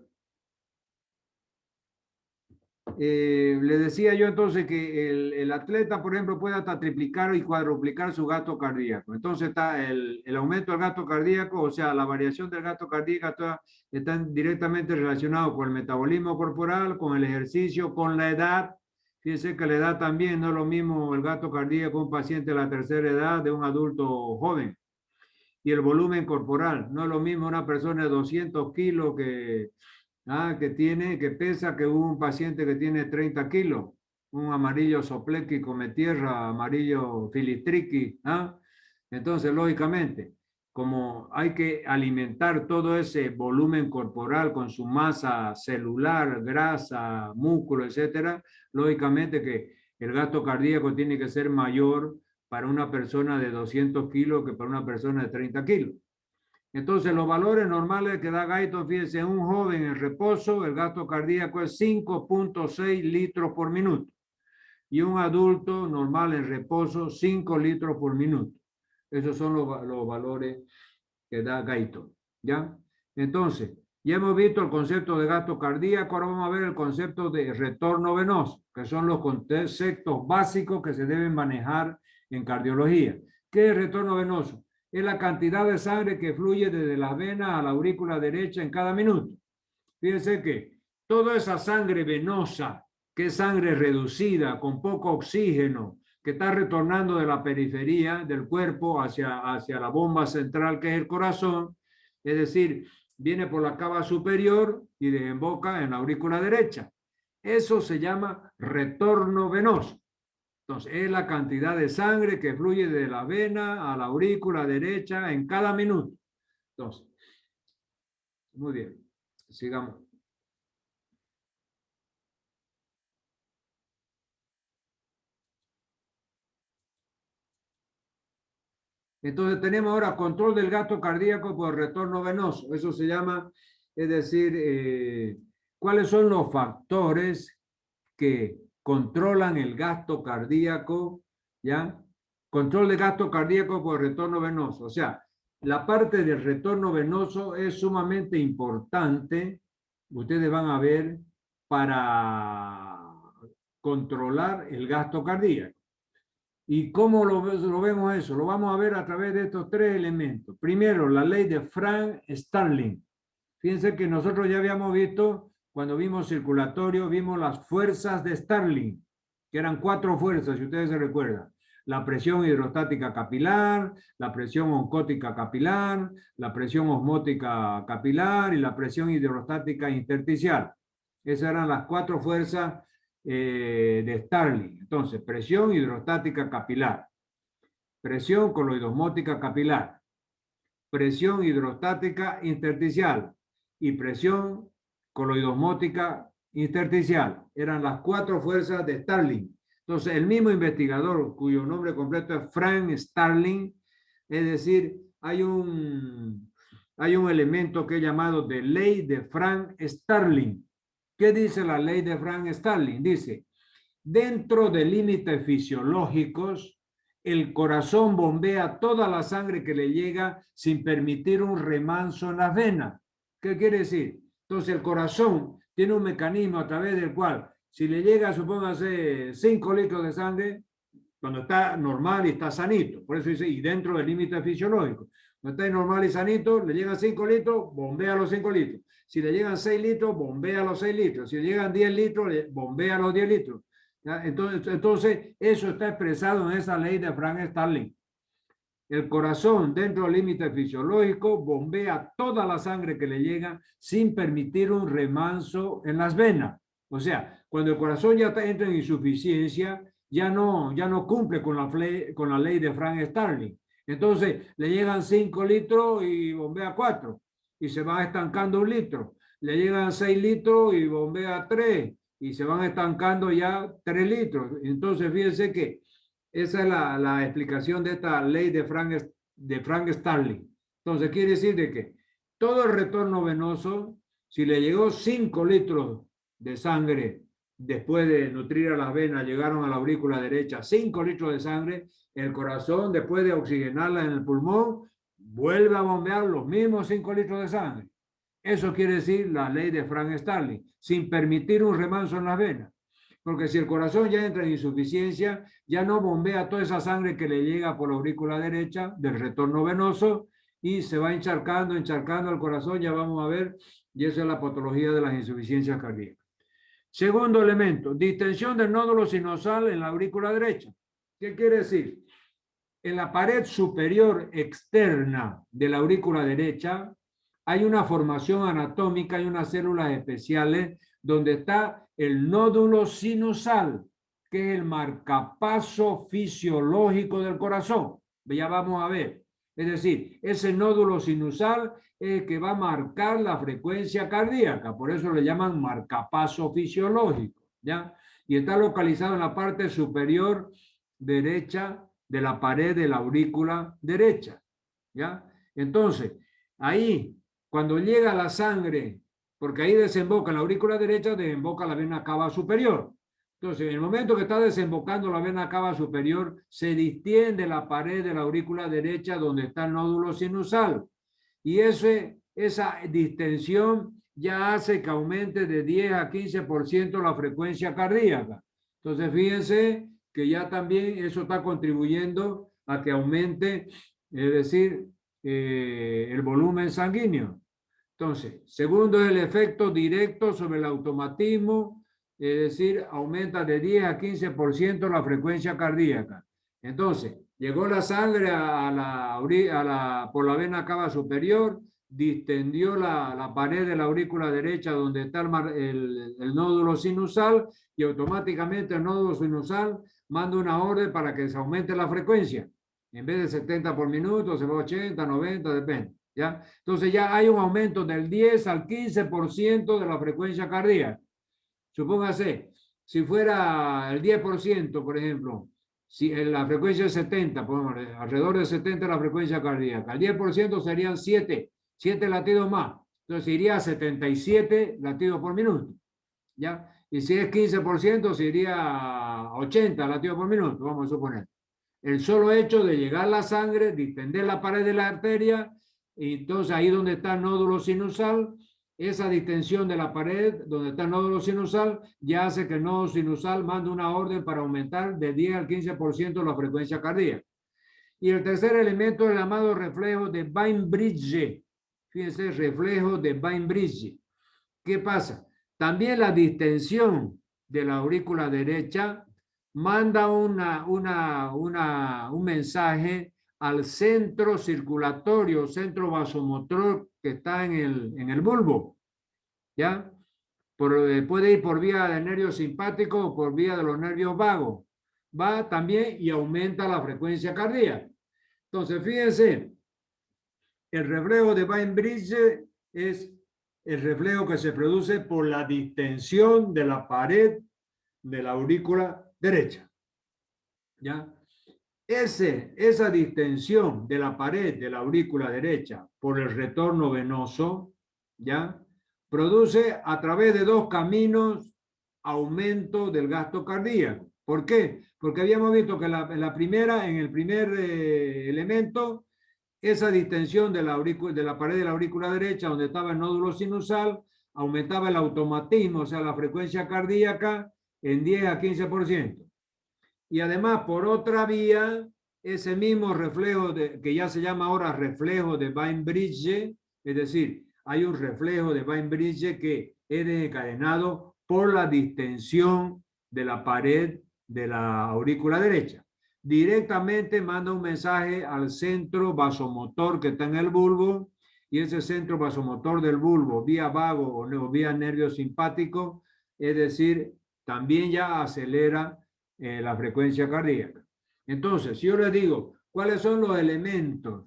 A: Le decía yo entonces que el atleta, por ejemplo, puede hasta triplicar y cuadruplicar su gasto cardíaco. Entonces está el aumento del gasto cardíaco, o sea, la variación del gasto cardíaco están directamente relacionados con el metabolismo corporal, con el ejercicio, con la edad. Fíjense que la edad también no es lo mismo el gasto cardíaco de un paciente de la tercera edad de un adulto joven. Y el volumen corporal, no es lo mismo una persona de 200 kilos que pesa que un paciente que tiene 30 kilos, un amarillo soplequi come tierra, amarillo filistriqui, Entonces, lógicamente, como hay que alimentar todo ese volumen corporal con su masa celular, grasa, músculo, etcétera, lógicamente que el gasto cardíaco tiene que ser mayor para una persona de 200 kilos que para una persona de 30 kilos. Entonces, los valores normales que da Guyton, fíjense, un joven en reposo, el gasto cardíaco es 5.6 litros por minuto. Y un adulto normal en reposo, 5 litros por minuto. Esos son los valores que da Guyton, ¿ya? Entonces, ya hemos visto el concepto de gasto cardíaco, ahora vamos a ver el concepto de retorno venoso, que son los conceptos básicos que se deben manejar en cardiología. ¿Qué es retorno venoso? Es la cantidad de sangre que fluye desde la vena a la aurícula derecha en cada minuto. Fíjense que toda esa sangre venosa, que es sangre reducida, con poco oxígeno, que está retornando de la periferia del cuerpo hacia la bomba central, que es el corazón, es decir, viene por la cava superior y desemboca en la aurícula derecha. Eso se llama retorno venoso. Entonces, es la cantidad de sangre que fluye de la vena a la aurícula derecha en cada minuto. Entonces, muy bien, sigamos. Entonces, tenemos ahora control del gasto cardíaco por retorno venoso. Eso se llama, es decir, ¿cuáles son los factores que controlan el gasto cardíaco? ¿Ya? Control de gasto cardíaco por retorno venoso. O sea, la parte del retorno venoso es sumamente importante, ustedes van a ver, para controlar el gasto cardíaco. ¿Y cómo lo vemos eso? Lo vamos a ver a través de estos tres elementos. Primero, la ley de Frank-Starling. Fíjense que nosotros ya habíamos visto, cuando vimos circulatorio, vimos las fuerzas de Starling, que eran 4 fuerzas, si ustedes se recuerdan. La presión hidrostática capilar, la presión oncótica capilar, la presión osmótica capilar y la presión hidrostática intersticial. Esas eran las 4 fuerzas de Starling. Entonces, presión hidrostática capilar, presión coloidosmótica capilar, presión hidrostática intersticial y presión coloidosmótica intersticial. Eran las 4 fuerzas de Starling. Entonces, el mismo investigador, cuyo nombre completo es Frank Starling, es decir, hay un elemento que es llamado de ley de Frank Starling. ¿Qué dice la ley de Frank Starling? Dice, dentro de límites fisiológicos, el corazón bombea toda la sangre que le llega sin permitir un remanso en las venas. ¿Qué quiere decir? Entonces el corazón tiene un mecanismo a través del cual, si le llega, supóngase, 5 litros de sangre, cuando está normal y está sanito, por eso dice, y dentro del límite fisiológico, cuando está normal y sanito, le llegan 5 litros, bombea los 5 litros. Si le llegan 6 litros, bombea los 6 litros. Si le llegan 10 litros, bombea los 10 litros. ¿Ya? Entonces, eso está expresado en esa ley de Frank Starling. el corazón, dentro del límite fisiológico, bombea toda la sangre que le llega sin permitir un remanso en las venas. O sea, cuando el corazón ya entra en insuficiencia, ya no cumple con la ley de Frank Starling. Entonces, le llegan 5 litros y bombea 4, y se va estancando 1 litro. Le llegan 6 litros y bombea 3, y se van estancando ya 3 litros. Entonces, fíjense que esa es la explicación de esta ley de Frank Starling. Entonces, quiere decir de que todo el retorno venoso, si le llegó 5 litros de sangre después de nutrir a las venas, llegaron a la aurícula derecha, 5 litros de sangre, el corazón, después de oxigenarla en el pulmón, vuelve a bombear los mismos 5 litros de sangre. Eso quiere decir la ley de Frank Starling, sin permitir un remanso en las venas. Porque si el corazón ya entra en insuficiencia, ya no bombea toda esa sangre que le llega por la aurícula derecha del retorno venoso y se va encharcando el corazón, ya vamos a ver, y esa es la patología de las insuficiencias cardíacas. Segundo elemento, distensión del nódulo sinosal en la aurícula derecha. ¿Qué quiere decir? En la pared superior externa de la aurícula derecha hay una formación anatómica y unas células especiales donde está el nódulo sinusal, que es el marcapaso fisiológico del corazón. Ya vamos a ver. Es decir, ese nódulo sinusal es el que va a marcar la frecuencia cardíaca, por eso le llaman marcapaso fisiológico, ¿ya? Y está localizado en la parte superior derecha de la pared de la aurícula derecha, ¿ya? Entonces, ahí, cuando llega la sangre, porque ahí desemboca en la aurícula derecha, desemboca la vena cava superior. Entonces, en el momento que está desembocando la vena cava superior, se distiende la pared de la aurícula derecha donde está el nódulo sinusal. Y esa distensión ya hace que aumente de 10 a 15% la frecuencia cardíaca. Entonces, fíjense que ya también eso está contribuyendo a que aumente, es decir, el volumen sanguíneo. Entonces, segundo es el efecto directo sobre el automatismo, es decir, aumenta de 10 a 15% la frecuencia cardíaca. Entonces, llegó la sangre por la vena cava superior, distendió la pared de la aurícula derecha donde está el nódulo sinusal y automáticamente el nódulo sinusal manda una orden para que se aumente la frecuencia. En vez de 70 por minuto, se va a 80, 90, depende. ¿Ya? Entonces ya hay un aumento del 10 al 15% de la frecuencia cardíaca. Supóngase, si fuera el 10%, por ejemplo, si la frecuencia es 70, alrededor de 70 la frecuencia cardíaca, el 10% serían 7 latidos más. Entonces iría a 77 latidos por minuto. ¿Ya? Y si es 15%, se iría a 80 latidos por minuto, vamos a suponer. El solo hecho de llegar la sangre, distender la pared de la arteria, y entonces ahí donde está el nódulo sinusal, esa distensión de la pared donde está el nódulo sinusal ya hace que el nódulo sinusal mande una orden para aumentar de 10 al 15% la frecuencia cardíaca. Y el tercer elemento es el llamado reflejo de Bainbridge. Fíjense, reflejo de Bainbridge. ¿Qué pasa? También la distensión de la aurícula derecha manda un mensaje al centro circulatorio, centro vasomotor que está en el bulbo, ¿ya? Puede ir por vía del nervio simpático o por vía de los nervios vagos. Va también y aumenta la frecuencia cardíaca. Entonces, fíjense, el reflejo de Bainbridge es el reflejo que se produce por la distensión de la pared de la aurícula derecha. ¿Ya? Esa distensión de la pared de la aurícula derecha por el retorno venoso, ¿ya? Produce a través de 2 caminos aumento del gasto cardíaco. ¿Por qué? Porque habíamos visto que en el primer elemento, esa distensión de la pared de la aurícula derecha, donde estaba el nódulo sinusal, aumentaba el automatismo, o sea, la frecuencia cardíaca en 10 a 15%. Y además, por otra vía, ese mismo reflejo, que ya se llama ahora reflejo de Bainbridge, es decir, hay un reflejo de Bainbridge que es desencadenado por la distensión de la pared de la aurícula derecha. directamente manda un mensaje al centro vasomotor que está en el bulbo, y ese centro vasomotor del bulbo, vía vago o vía nervio simpático, es decir, también ya acelera la frecuencia cardíaca. Entonces, si yo les digo, ¿cuáles son los elementos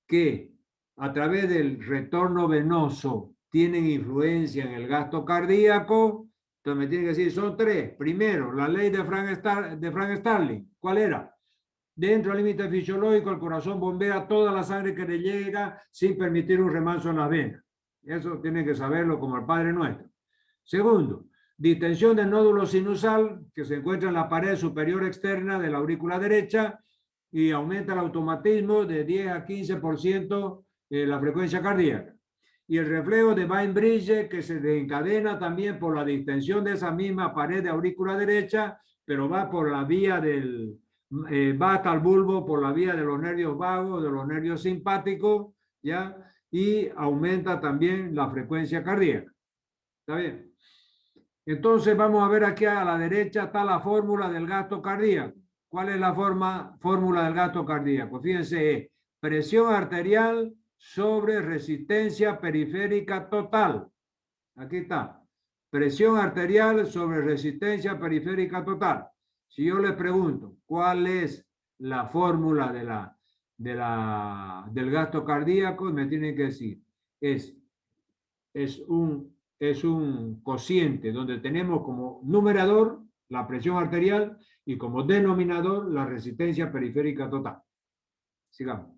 A: que a través del retorno venoso tienen influencia en el gasto cardíaco? Entonces me tienen que decir, son tres. Primero, la ley de Frank Starling. ¿Cuál era? Dentro del límite fisiológico, el corazón bombea toda la sangre que le llega sin permitir un remanso en las venas. Eso tienen que saberlo como el Padre Nuestro. Segundo, distensión del nódulo sinusal que se encuentra en la pared superior externa de la aurícula derecha y aumenta el automatismo de 10 a 15% la frecuencia cardíaca. Y el reflejo de Bainbridge que se desencadena también por la distensión de esa misma pared de aurícula derecha, pero va por la vía del, va hasta el bulbo por la vía de los nervios vagos, de los nervios simpáticos, ¿ya? Y aumenta también la frecuencia cardíaca. ¿Está bien? Entonces vamos a ver aquí a la derecha está la fórmula del gasto cardíaco. ¿Cuál es la fórmula del gasto cardíaco? Fíjense, es presión arterial sobre resistencia periférica total. Aquí está. Presión arterial sobre resistencia periférica total. Si yo les pregunto, ¿cuál es la fórmula del gasto cardíaco? Me tienen que decir, es un cociente donde tenemos como numerador la presión arterial y como denominador la resistencia periférica total. Sigamos.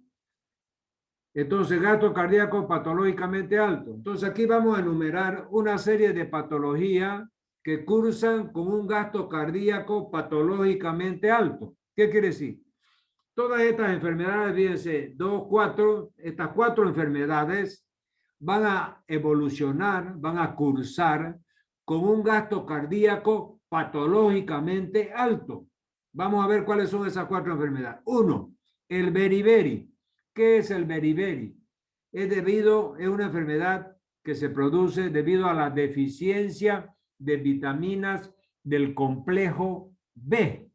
A: Entonces, gasto cardíaco patológicamente alto. Entonces, aquí vamos a enumerar una serie de patologías que cursan con un gasto cardíaco patológicamente alto. ¿Qué quiere decir? Todas estas enfermedades, fíjense, estas cuatro enfermedades van a evolucionar, van a cursar con un gasto cardíaco patológicamente alto. Vamos a ver cuáles son esas cuatro enfermedades. Uno, el beriberi. ¿Qué es el beriberi? Es una enfermedad que se produce debido a la deficiencia de vitaminas del complejo B.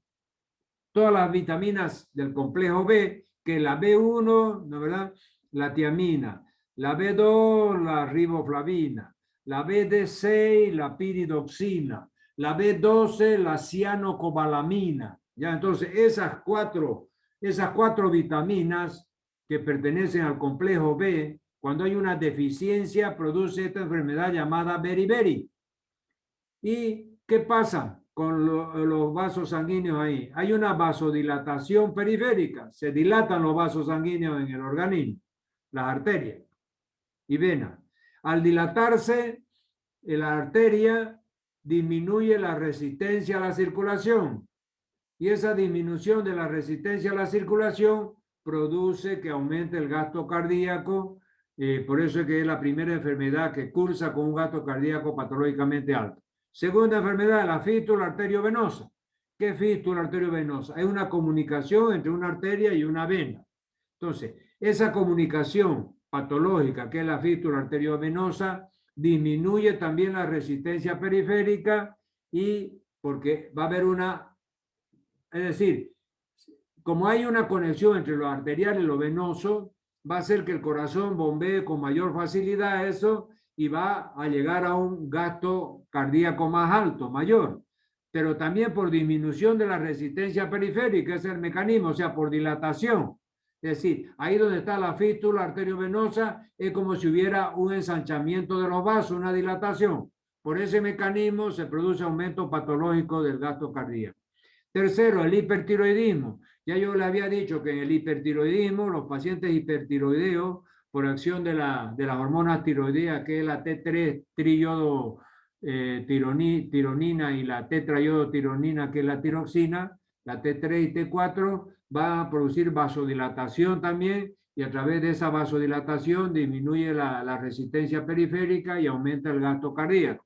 A: Todas las vitaminas del complejo B, que la B1, ¿no verdad? La tiamina, la B2, la riboflavina, la BD6, la piridoxina, la B12, la cianocobalamina. Ya, entonces esas cuatro vitaminas que pertenecen al complejo B, cuando hay una deficiencia, produce esta enfermedad llamada beriberi. ¿Y qué pasa con los vasos sanguíneos ahí? Hay una vasodilatación periférica, se dilatan los vasos sanguíneos en el organismo, las arterias y venas. Al dilatarse, la arteria disminuye la resistencia a la circulación y esa disminución de la resistencia a la circulación produce que aumente el gasto cardíaco. Por eso es que es la primera enfermedad que cursa con un gasto cardíaco patológicamente alto. Segunda enfermedad, la fístula arteriovenosa. ¿Qué es fístula arteriovenosa? Es una comunicación entre una arteria y una vena. Entonces, esa comunicación patológica, que es la fístula arteriovenosa, disminuye también la resistencia periférica y porque va a haber es decir, como hay una conexión entre lo arterial y lo venoso, va a hacer que el corazón bombee con mayor facilidad eso y va a llegar a un gasto cardíaco más alto, mayor. Pero también por disminución de la resistencia periférica, ese es el mecanismo, o sea, por dilatación. Es decir, ahí donde está la fístula arteriovenosa es como si hubiera un ensanchamiento de los vasos, una dilatación. Por ese mecanismo se produce aumento patológico del gasto cardíaco. Tercero, el hipertiroidismo. Ya yo le había dicho que en el hipertiroidismo, los pacientes hipertiroideos, por acción de las hormonas tiroideas, que es la T3 triyodo tironina y la tetrayodotironina, que es la tiroxina, la T3 y T4, va a producir vasodilatación también, y a través de esa vasodilatación disminuye la resistencia periférica y aumenta el gasto cardíaco.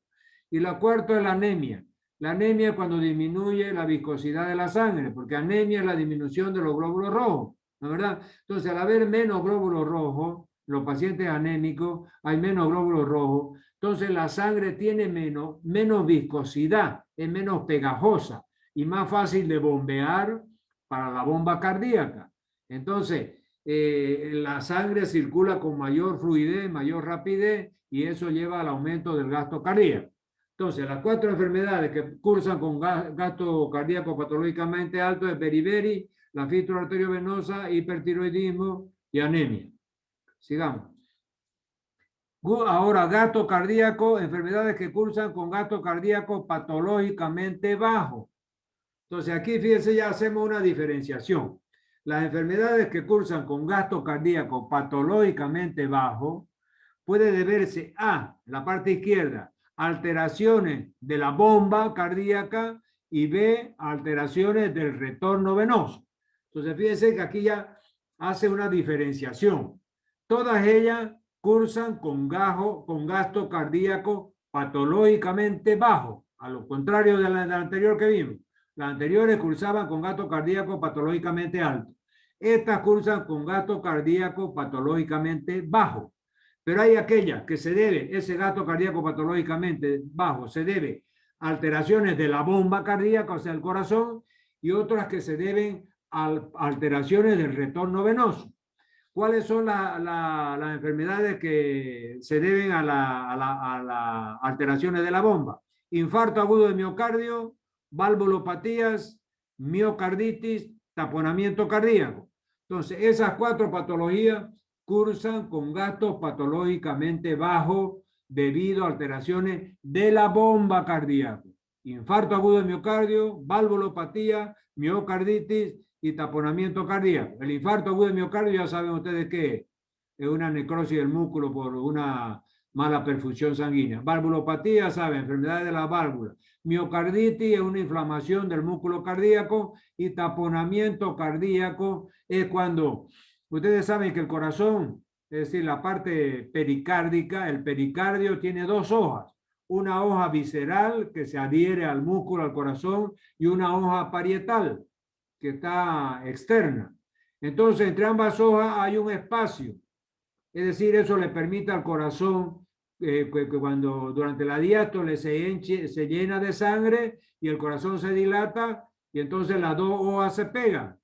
A: Y la cuarta es la anemia. La anemia es cuando disminuye la viscosidad de la sangre, porque anemia es la disminución de los glóbulos rojos, ¿no es verdad? Entonces, al haber menos glóbulos rojos, los pacientes anémicos, hay menos glóbulos rojos, entonces la sangre tiene menos viscosidad, es menos pegajosa y más fácil de bombear para la bomba cardíaca. Entonces, la sangre circula con mayor fluidez, mayor rapidez, y eso lleva al aumento del gasto cardíaco. Entonces, las 4 enfermedades que cursan con gasto cardíaco patológicamente alto es beriberi, la fístula arteriovenosa, hipertiroidismo y anemia. Sigamos. Ahora, gasto cardíaco, enfermedades que cursan con gasto cardíaco patológicamente bajo. Entonces, aquí fíjense, ya hacemos una diferenciación. Las enfermedades que cursan con gasto cardíaco patológicamente bajo puede deberse a, la parte izquierda, alteraciones de la bomba cardíaca y B, alteraciones del retorno venoso. Entonces, fíjense que aquí ya hace una diferenciación. Todas ellas cursan con gasto cardíaco patológicamente bajo, a lo contrario de la anterior que vimos. Las anteriores cursaban con gasto cardíaco patológicamente alto. Estas cursan con gasto cardíaco patológicamente bajo. Pero hay aquellas que se debe, ese gasto cardíaco patológicamente bajo, se debe a alteraciones de la bomba cardíaca, o sea, el corazón, y otras que se deben a alteraciones del retorno venoso. ¿Cuáles son las enfermedades que se deben a las alteraciones de la bomba? Infarto agudo de miocardio, valvulopatías, miocarditis, taponamiento cardíaco. Entonces, esas 4 patologías cursan con gastos patológicamente bajos debido a alteraciones de la bomba cardíaca. Infarto agudo de miocardio, valvulopatía, miocarditis y taponamiento cardíaco. El infarto agudo de miocardio ya saben ustedes qué es una necrosis del músculo por una mala perfusión sanguínea. Valvulopatía, saben, enfermedad de la válvula. Miocarditis es una inflamación del músculo cardíaco y taponamiento cardíaco es cuando ustedes saben que el corazón, es decir, la parte pericárdica, el pericardio tiene 2 hojas. Una hoja visceral que se adhiere al músculo, al corazón, y una hoja parietal que está externa. Entonces, entre ambas hojas hay un espacio. Es decir, eso le permite al corazón que cuando durante la diástole se llena de sangre y el corazón se dilata y entonces las 2 hojas se pegan.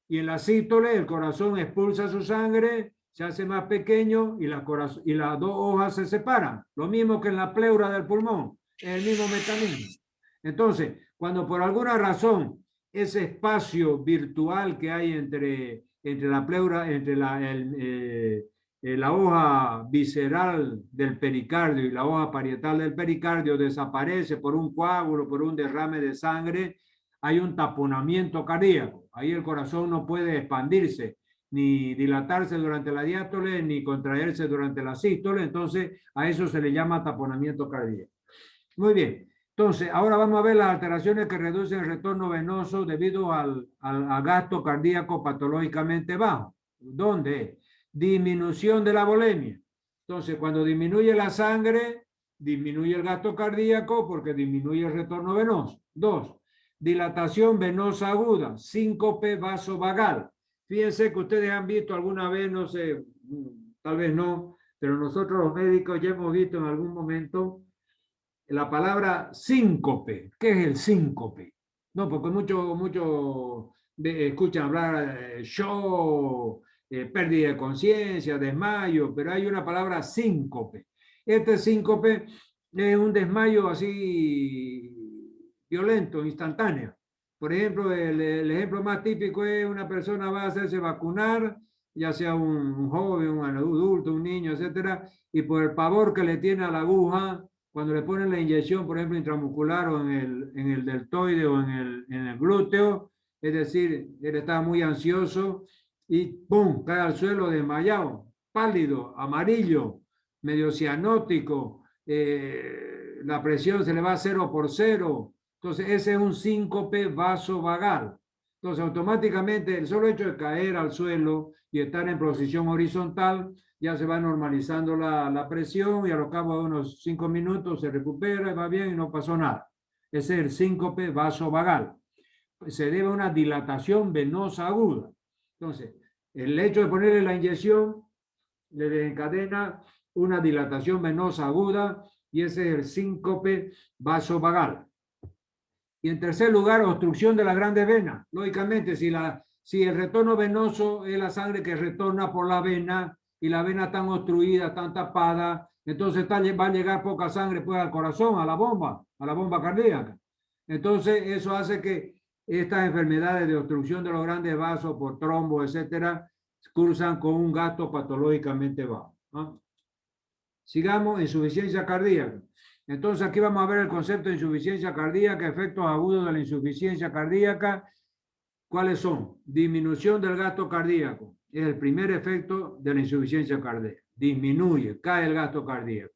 A: Y en la sístole el corazón expulsa su sangre, se hace más pequeño y las 2 hojas se separan. Lo mismo que en la pleura del pulmón, es el mismo mecanismo. Entonces, cuando por alguna razón ese espacio virtual que hay entre la pleura, entre la hoja visceral del pericardio y la hoja parietal del pericardio desaparece por un coágulo, por un derrame de sangre, hay un taponamiento cardíaco. Ahí el corazón no puede expandirse, ni dilatarse durante la diástole, ni contraerse durante la sístole. Entonces, a eso se le llama taponamiento cardíaco. Muy bien. Entonces, ahora vamos a ver las alteraciones que reducen el retorno venoso debido al gasto cardíaco patológicamente bajo. ¿Dónde? Disminución de la volemia. Entonces, cuando disminuye la sangre, disminuye el gasto cardíaco porque disminuye el retorno venoso. 2. Dilatación venosa aguda, síncope vasovagal. Fíjense que ustedes han visto alguna vez, no sé, tal vez no, pero nosotros los médicos ya hemos visto en algún momento la palabra síncope. ¿Qué es el síncope? No, porque muchos escuchan hablar de shock, pérdida de conciencia, desmayo, pero hay una palabra síncope. Este síncope es un desmayo así violento, instantáneo. Por ejemplo, el ejemplo más típico es una persona va a hacerse vacunar, ya sea un joven, un adulto, un niño, etcétera, y por el pavor que le tiene a la aguja, cuando le ponen la inyección, por ejemplo, intramuscular o en el deltoide o en el glúteo, es decir, él está muy ansioso y ¡pum!, cae al suelo desmayado, pálido, amarillo, medio cianótico, la presión se le va a 0 por 0. Entonces, ese es un síncope vasovagal. Entonces, automáticamente, el solo hecho de caer al suelo y estar en posición horizontal, ya se va normalizando la presión y a lo cabo de unos 5 minutos se recupera y va bien y no pasó nada. Ese es el síncope vasovagal. Se debe a una dilatación venosa aguda. Entonces, el hecho de ponerle la inyección le desencadena una dilatación venosa aguda y ese es el síncope vasovagal. Y en tercer lugar, obstrucción de las grandes venas. Lógicamente, si el retorno venoso es la sangre que retorna por la vena y la vena está obstruida, está tapada, entonces va a llegar poca sangre pues, al corazón, a la bomba cardíaca. Entonces, eso hace que estas enfermedades de obstrucción de los grandes vasos por trombo, etcétera, cursan con un gasto patológicamente bajo, ¿no? Sigamos, insuficiencia cardíaca. Entonces aquí vamos a ver el concepto de insuficiencia cardíaca, efectos agudos de la insuficiencia cardíaca. ¿Cuáles son? Disminución del gasto cardíaco. Es el primer efecto de la insuficiencia cardíaca. Disminuye, cae el gasto cardíaco.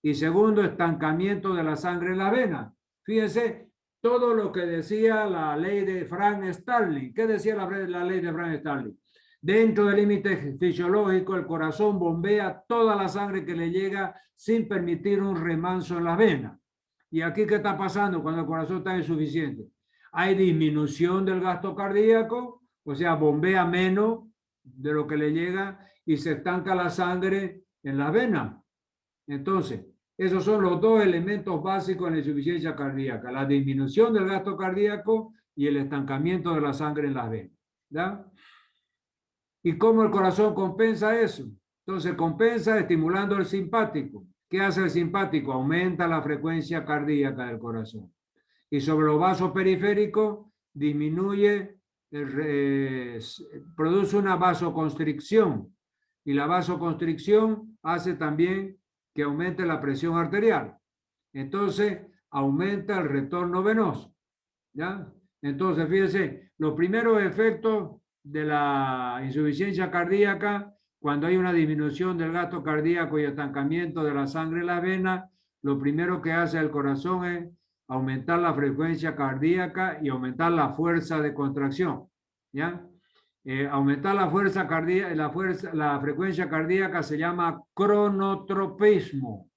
A: Y segundo, estancamiento de la sangre en la vena. Fíjense, todo lo que decía la ley de Frank Starling. ¿Qué decía la ley de Frank Starling? Dentro del límite fisiológico, el corazón bombea toda la sangre que le llega sin permitir un remanso en las venas. ¿Y aquí qué está pasando cuando el corazón está insuficiente? Hay disminución del gasto cardíaco, o sea, bombea menos de lo que le llega y se estanca la sangre en las venas. Entonces, esos son los dos elementos básicos en la insuficiencia cardíaca, la disminución del gasto cardíaco y el estancamiento de la sangre en las venas. ¿Ya? ¿Y cómo el corazón compensa eso? Entonces, compensa estimulando el simpático. ¿Qué hace el simpático? Aumenta la frecuencia cardíaca del corazón. Y sobre los vasos periféricos, disminuye, produce una vasoconstricción. Y la vasoconstricción hace también que aumente la presión arterial. Entonces, aumenta el retorno venoso. ¿Ya? Entonces, fíjense, los primeros efectos de la insuficiencia cardíaca, cuando hay una disminución del gasto cardíaco y estancamiento de la sangre en la vena, lo primero que hace el corazón es aumentar la frecuencia cardíaca y aumentar la fuerza de contracción. ¿Ya? Aumentar la fuerza cardíaca, la frecuencia cardíaca se llama cronotropismo.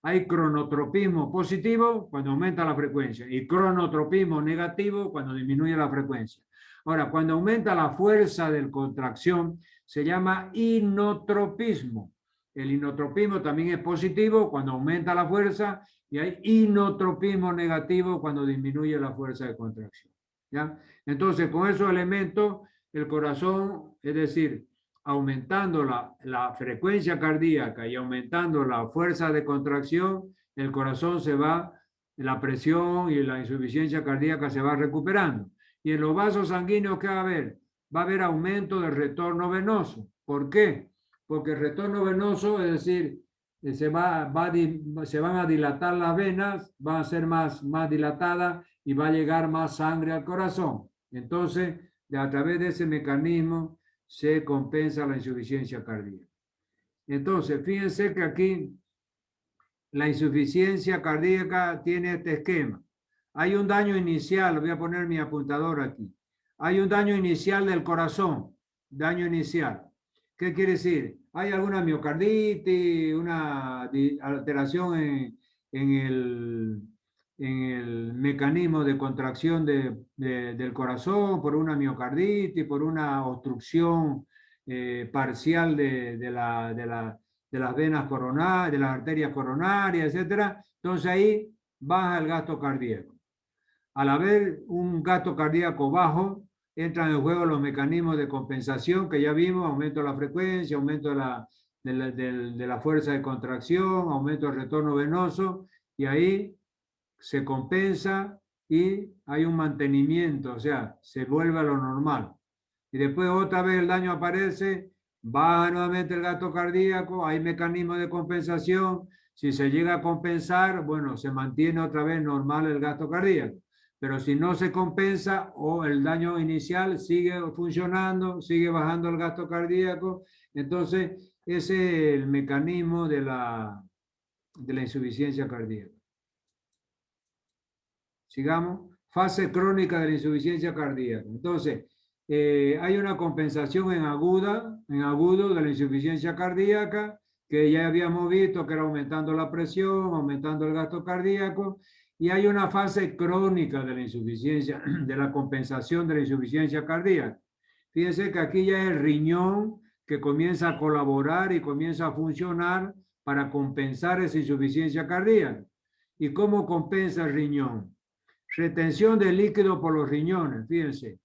A: Hay cronotropismo positivo cuando aumenta la frecuencia y cronotropismo negativo cuando disminuye la frecuencia. Ahora, cuando aumenta la fuerza de contracción, se llama inotropismo. El inotropismo también es positivo cuando aumenta la fuerza y hay inotropismo negativo cuando disminuye la fuerza de contracción. ¿Ya? Entonces, con esos elementos, el corazón, es decir, aumentando la frecuencia cardíaca y aumentando la fuerza de contracción, el corazón se va, la presión y la insuficiencia cardíaca se va recuperando. Y en los vasos sanguíneos, ¿qué va a haber? Va a haber aumento del retorno venoso. ¿Por qué? Porque el retorno venoso, es decir, se van a dilatar las venas, van a ser más dilatadas y va a llegar más sangre al corazón. Entonces, a través de ese mecanismo se compensa la insuficiencia cardíaca. Entonces, fíjense que aquí la insuficiencia cardíaca tiene este esquema. Hay un daño inicial, voy a poner mi apuntador aquí. Hay un daño inicial del corazón, daño inicial. ¿Qué quiere decir? Hay alguna miocarditis, una alteración en el mecanismo de contracción del corazón por una miocarditis, por una obstrucción parcial de las venas coronarias, de las arterias coronarias, etcétera. Entonces ahí baja el gasto cardíaco. Al haber un gasto cardíaco bajo, entran en juego los mecanismos de compensación que ya vimos, aumento de la frecuencia, aumento de la fuerza de contracción, aumento del retorno venoso, y ahí se compensa y hay un mantenimiento, o sea, se vuelve a lo normal. Y después otra vez el daño aparece, baja nuevamente el gasto cardíaco, hay mecanismos de compensación, si se llega a compensar, bueno, se mantiene otra vez normal el gasto cardíaco. Pero si no se compensa o el daño inicial sigue funcionando, sigue bajando el gasto cardíaco, entonces ese es el mecanismo de la insuficiencia cardíaca. Sigamos. Fase crónica de la insuficiencia cardíaca. Entonces, hay una compensación en agudo de la insuficiencia cardíaca, que ya habíamos visto que era aumentando la presión, aumentando el gasto cardíaco, y hay una fase crónica de la insuficiencia, de la compensación de la insuficiencia cardíaca. Fíjense que aquí ya es el riñón que comienza a colaborar y comienza a funcionar para compensar esa insuficiencia cardíaca. ¿Y cómo compensa el riñón? retención de líquido por los riñones. Fíjense,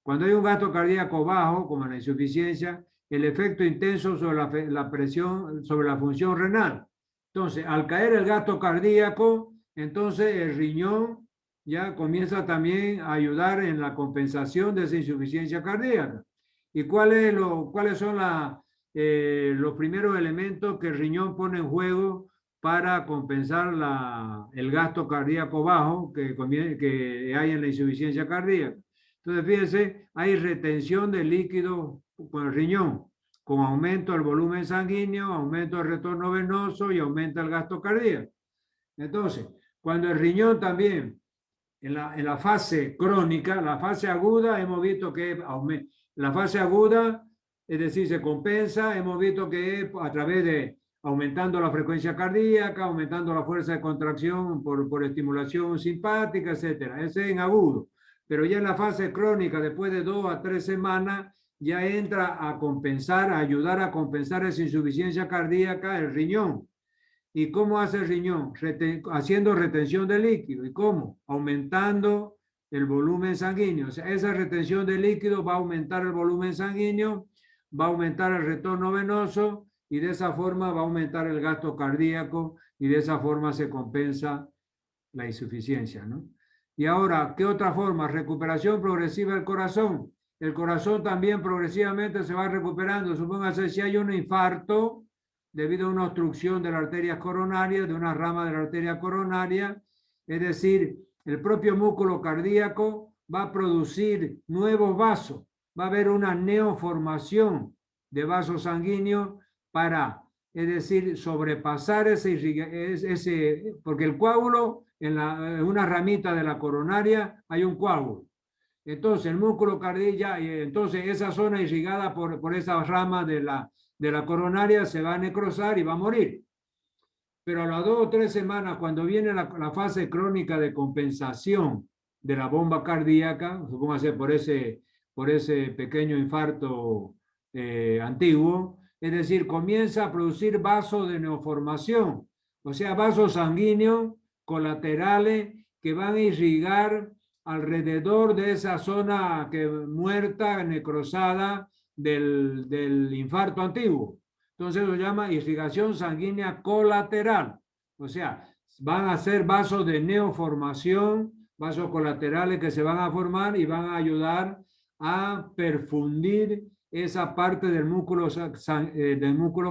A: cuando hay un gasto cardíaco bajo, como la insuficiencia, el efecto intenso sobre la presión, sobre la función renal. Entonces, al caer el gasto cardíaco, entonces el riñón ya comienza también a ayudar en la compensación de esa insuficiencia cardíaca. ¿Y cuáles son los primeros elementos que el riñón pone en juego para compensar el gasto cardíaco bajo que hay en la insuficiencia cardíaca? Entonces, fíjense, hay retención de líquido con el riñón, con aumento del volumen sanguíneo, aumento del retorno venoso y aumenta el gasto cardíaco. Entonces, cuando el riñón también, en la fase crónica, la fase aguda, hemos visto que la fase aguda, es decir, se compensa, hemos visto que a través de aumentando la frecuencia cardíaca, aumentando la fuerza de contracción por estimulación simpática, etcétera. Ese es en agudo. Pero ya en la fase crónica, después de 2 a 3 semanas, ya entra a compensar, a ayudar a compensar esa insuficiencia cardíaca el riñón. ¿Y cómo hace el riñón? Haciendo retención de líquido. ¿Y cómo? Aumentando el volumen sanguíneo. O sea, esa retención de líquido va a aumentar el volumen sanguíneo, va a aumentar el retorno venoso y de esa forma va a aumentar el gasto cardíaco y de esa forma se compensa la insuficiencia, ¿no? Y ahora, ¿qué otra forma? Recuperación progresiva del corazón. El corazón también progresivamente se va recuperando. Supóngase si hay un infarto debido a una obstrucción de la arteria coronaria, de una rama de la arteria coronaria, es decir, el propio músculo cardíaco va a producir nuevos vasos, va a haber una neoformación de vasos sanguíneos para, es decir, sobrepasar ese porque el coágulo, en una ramita de la coronaria hay un coágulo. Entonces, el músculo cardíaco, entonces esa zona irrigada por esa rama de la coronaria se va a necrosar y va a morir. Pero a las 2 o 3 semanas, cuando viene la fase crónica de compensación de la bomba cardíaca, supóngase por ese pequeño infarto antiguo, es decir, comienza a producir vasos de neoformación, o sea, vasos sanguíneos colaterales que van a irrigar alrededor de esa zona muerta, necrosada del infarto antiguo. Entonces lo llama irrigación sanguínea colateral. O sea, van a ser vasos de neoformación, vasos colaterales que se van a formar y van a ayudar a perfundir esa parte del músculo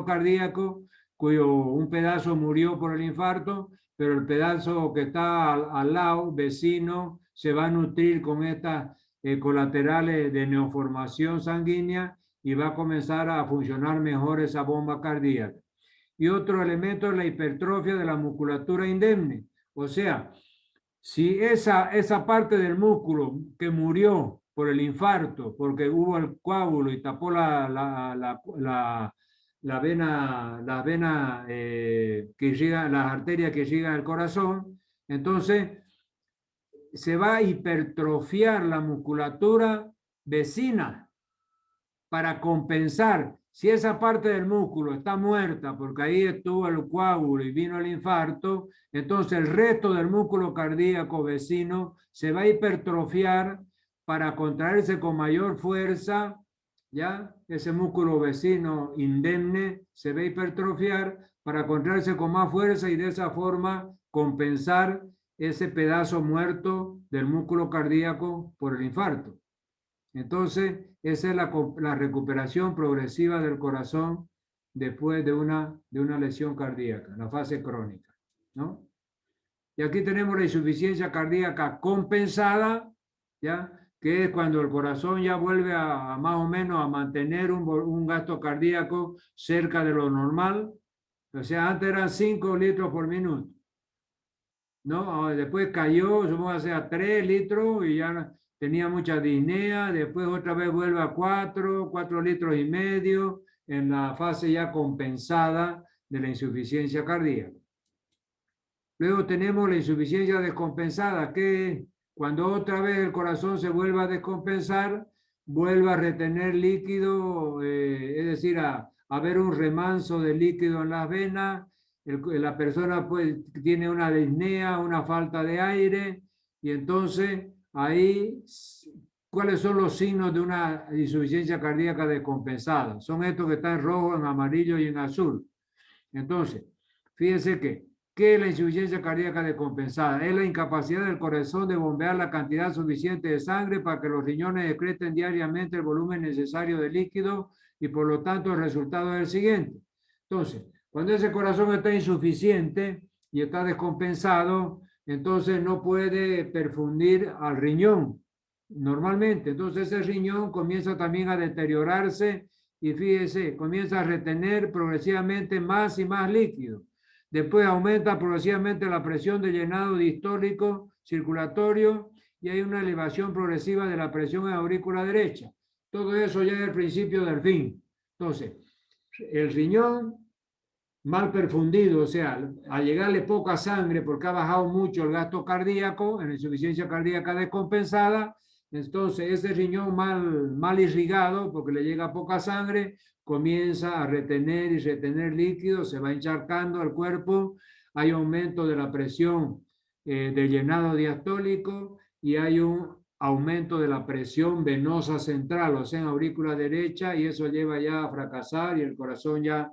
A: cardíaco cuyo un pedazo murió por el infarto, pero el pedazo que está al lado, vecino, se va a nutrir con estas colaterales de neoformación sanguínea y va a comenzar a funcionar mejor esa bomba cardíaca. Y otro elemento es la hipertrofia de la musculatura indemne. O sea, si esa parte del músculo que murió por el infarto, porque hubo el coágulo y tapó la vena que llega, las arterias que llegan al corazón, entonces se va a hipertrofiar la musculatura vecina para compensar. Si esa parte del músculo está muerta porque ahí estuvo el coágulo y vino el infarto, entonces el resto del músculo cardíaco vecino se va a hipertrofiar para contraerse con mayor fuerza, ¿ya? Ese músculo vecino indemne se va a hipertrofiar para contraerse con más fuerza y de esa forma compensar ese pedazo muerto del músculo cardíaco por el infarto. Entonces, esa es la recuperación progresiva del corazón después de una lesión cardíaca, la fase crónica, ¿no? Y aquí tenemos la insuficiencia cardíaca compensada, ¿ya? Que es cuando el corazón ya vuelve a más o menos a mantener un gasto cardíaco cerca de lo normal. O sea, antes eran 5 litros por minuto, ¿no? Después cayó, supongamos, a 3 litros y ya tenía mucha disnea, después otra vez vuelve a 4 litros y medio en la fase ya compensada de la insuficiencia cardíaca. Luego tenemos la insuficiencia descompensada, que cuando otra vez el corazón se vuelve a descompensar, vuelve a retener líquido, es decir, a haber un remanso de líquido en las venas, la persona pues tiene una disnea, una falta de aire, y entonces ahí, ¿cuáles son los signos de una insuficiencia cardíaca descompensada? Son estos que están en rojo, en amarillo y en azul. Entonces, fíjense ¿qué es la insuficiencia cardíaca descompensada? Es la incapacidad del corazón de bombear la cantidad suficiente de sangre para que los riñones excreten diariamente el volumen necesario de líquido y por lo tanto el resultado es el siguiente. Entonces, cuando ese corazón está insuficiente y está descompensado, entonces no puede perfundir al riñón normalmente. Entonces ese riñón comienza también a deteriorarse y fíjese, comienza a retener progresivamente más y más líquido. Después aumenta progresivamente la presión de llenado distólico circulatorio y hay una elevación progresiva de la presión en la aurícula derecha. Todo eso ya es el principio del fin. Entonces, el riñón mal perfundido, o sea, al llegarle poca sangre porque ha bajado mucho el gasto cardíaco, en insuficiencia cardíaca descompensada, entonces ese riñón mal irrigado porque le llega poca sangre, comienza a retener y retener líquido, se va encharcando el cuerpo, hay aumento de la presión de llenado diastólico y hay un aumento de la presión venosa central, o sea, en aurícula derecha, y eso lleva ya a fracasar y el corazón ya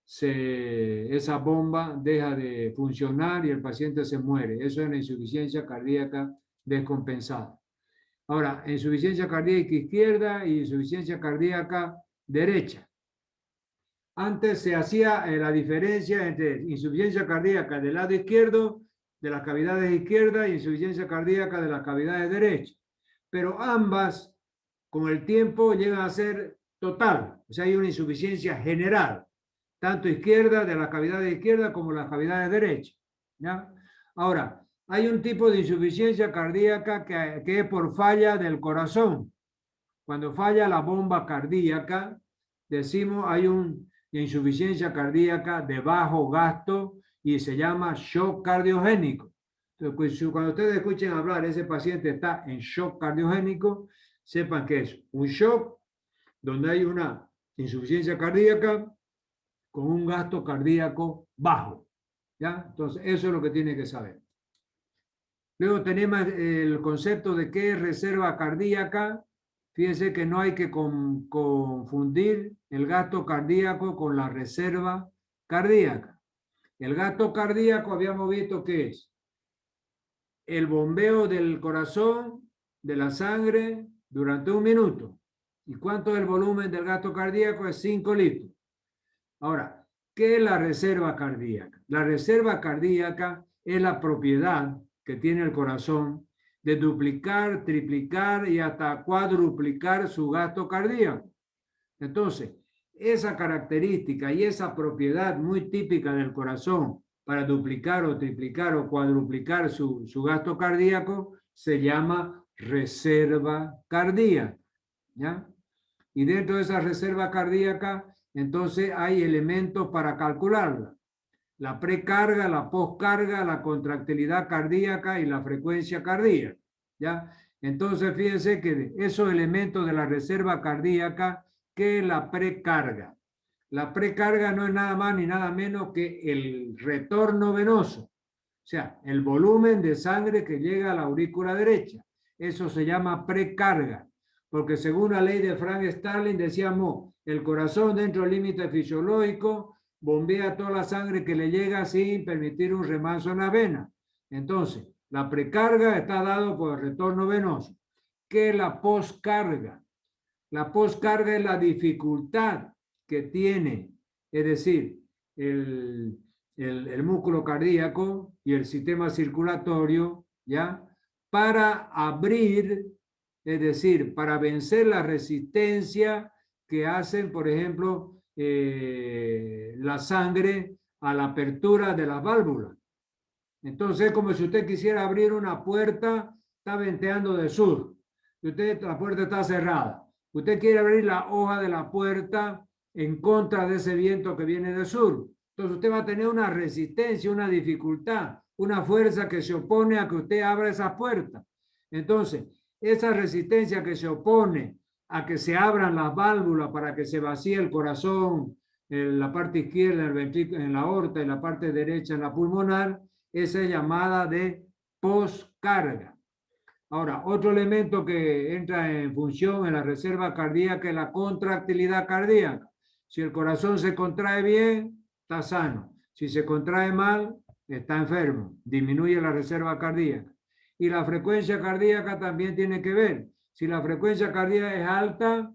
A: esa bomba deja de funcionar y el paciente se muere. Eso es la insuficiencia cardíaca descompensada. Ahora, insuficiencia cardíaca izquierda y insuficiencia cardíaca derecha. Antes se hacía la diferencia entre insuficiencia cardíaca del lado izquierdo, de las cavidades izquierdas, y insuficiencia cardíaca de las cavidades derechas. Pero ambas, con el tiempo, llegan a ser total. O sea, hay una insuficiencia general, tanto izquierda, de las cavidades izquierdas, como las cavidades derechas. ¿Ya? Ahora, hay un tipo de insuficiencia cardíaca que es por falla del corazón. Cuando falla la bomba cardíaca, decimos hay una insuficiencia cardíaca de bajo gasto y se llama shock cardiogénico. Entonces, cuando ustedes escuchen hablar, ese paciente está en shock cardiogénico, sepan que es un shock donde hay una insuficiencia cardíaca con un gasto cardíaco bajo. ¿Ya? Entonces, eso es lo que tiene que saber. Luego tenemos el concepto de qué es reserva cardíaca. Fíjense que no hay que confundir el gasto cardíaco con la reserva cardíaca. El gasto cardíaco habíamos visto que es el bombeo del corazón, de la sangre, durante 1 minuto. ¿Y cuánto es el volumen del gasto cardíaco? Es 5 litros. Ahora, ¿qué es la reserva cardíaca? La reserva cardíaca es la propiedad que tiene el corazón de duplicar, triplicar y hasta cuadruplicar su gasto cardíaco. Entonces, esa característica y esa propiedad muy típica del corazón para duplicar o triplicar o cuadruplicar su gasto cardíaco se llama reserva cardíaca. ¿Ya? Y dentro de esa reserva cardíaca, entonces hay elementos para calcularla. La precarga, la poscarga, la contractilidad cardíaca y la frecuencia cardíaca. ¿Ya? Entonces, fíjense que esos elementos de la reserva cardíaca, ¿qué es la precarga? La precarga no es nada más ni nada menos que el retorno venoso. O sea, el volumen de sangre que llega a la aurícula derecha. Eso se llama precarga. Porque según la ley de Frank Starling, decíamos, el corazón dentro del límite fisiológico bombea toda la sangre que le llega sin permitir un remanso en la vena. Entonces, la precarga está dado por el retorno venoso. ¿Qué es la poscarga? La poscarga es la dificultad que tiene, es decir, el músculo cardíaco y el sistema circulatorio, ¿ya? Para abrir, es decir, para vencer la resistencia que hacen, por ejemplo, la sangre a la apertura de las válvulas. Entonces, como si usted quisiera abrir una puerta, está venteando de sur, la puerta está cerrada. Usted quiere abrir la hoja de la puerta en contra de ese viento que viene de sur. Entonces, usted va a tener una resistencia, una dificultad, una fuerza que se opone a que usted abra esa puerta. Entonces, esa resistencia que se opone a que se abran las válvulas para que se vacíe el corazón en la parte izquierda, en la aorta, y la parte derecha en la pulmonar, esa es llamada de poscarga. Ahora, otro elemento que entra en función en la reserva cardíaca es la contractilidad cardíaca. Si el corazón se contrae bien, está sano. Si se contrae mal, está enfermo. Disminuye la reserva cardíaca. Y la frecuencia cardíaca también tiene que ver. Si la frecuencia cardíaca es alta,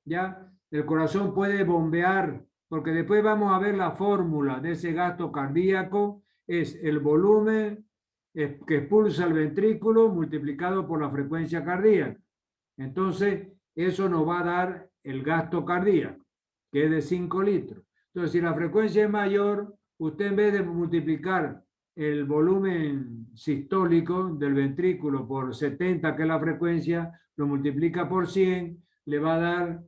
A: ya el corazón puede bombear, porque después vamos a ver la fórmula de ese gasto cardíaco, es el volumen que expulsa el ventrículo multiplicado por la frecuencia cardíaca. Entonces, eso nos va a dar el gasto cardíaco, que es de 5 litros. Entonces, si la frecuencia es mayor, usted en vez de multiplicar el volumen sistólico del ventrículo por 70, que es la frecuencia, lo multiplica por 100, le va a dar,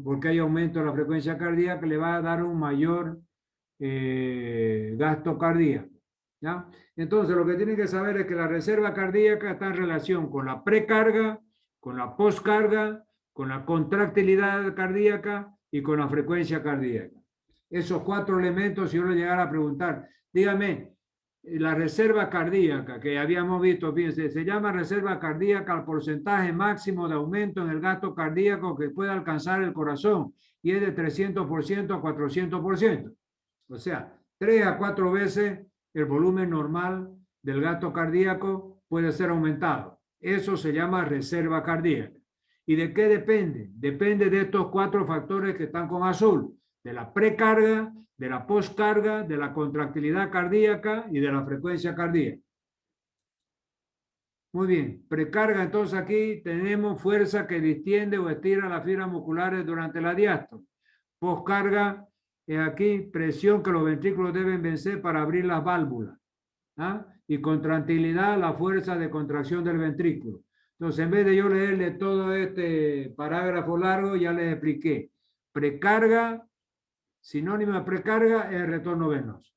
A: porque hay aumento de la frecuencia cardíaca, le va a dar un mayor gasto cardíaco. ¿Ya? Entonces, lo que tienen que saber es que la reserva cardíaca está en relación con la precarga, con la poscarga, con la contractilidad cardíaca y con la frecuencia cardíaca. Esos 4 elementos, si yo le llegara a preguntar, dígame, la reserva cardíaca que habíamos visto, fíjense, se llama reserva cardíaca al porcentaje máximo de aumento en el gasto cardíaco que puede alcanzar el corazón, y es de 300% a 400%. O sea, 3 a 4 veces el volumen normal del gasto cardíaco puede ser aumentado. Eso se llama reserva cardíaca. ¿Y de qué depende? Depende de estos 4 factores que están con azul: de la precarga, de la poscarga, de la contractilidad cardíaca y de la frecuencia cardíaca. Muy bien, precarga, entonces aquí tenemos fuerza que distiende o estira las fibras musculares durante la diástole. Poscarga, aquí presión que los ventrículos deben vencer para abrir las válvulas. ¿Ah? Y contractilidad, la fuerza de contracción del ventrículo. Entonces, en vez de yo leerle todo este parágrafo largo, ya les expliqué. Precarga, sinónimo de precarga es retorno venoso.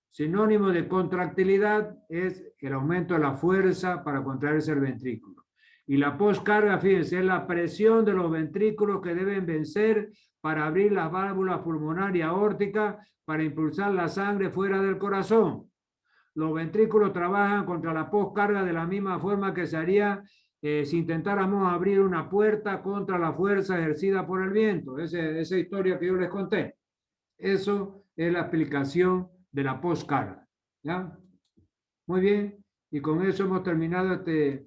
A: Sinónimo de contractilidad es el aumento de la fuerza para contraerse el ventrículo. Y la poscarga, fíjense, es la presión de los ventrículos que deben vencer para abrir las válvulas pulmonar y aórtica para impulsar la sangre fuera del corazón. Los ventrículos trabajan contra la poscarga de la misma forma que se haría si intentáramos abrir una puerta contra la fuerza ejercida por el viento. Esa historia que yo les conté. Eso es la explicación de la poscarga. ¿Ya? Muy bien. Y con eso hemos terminado este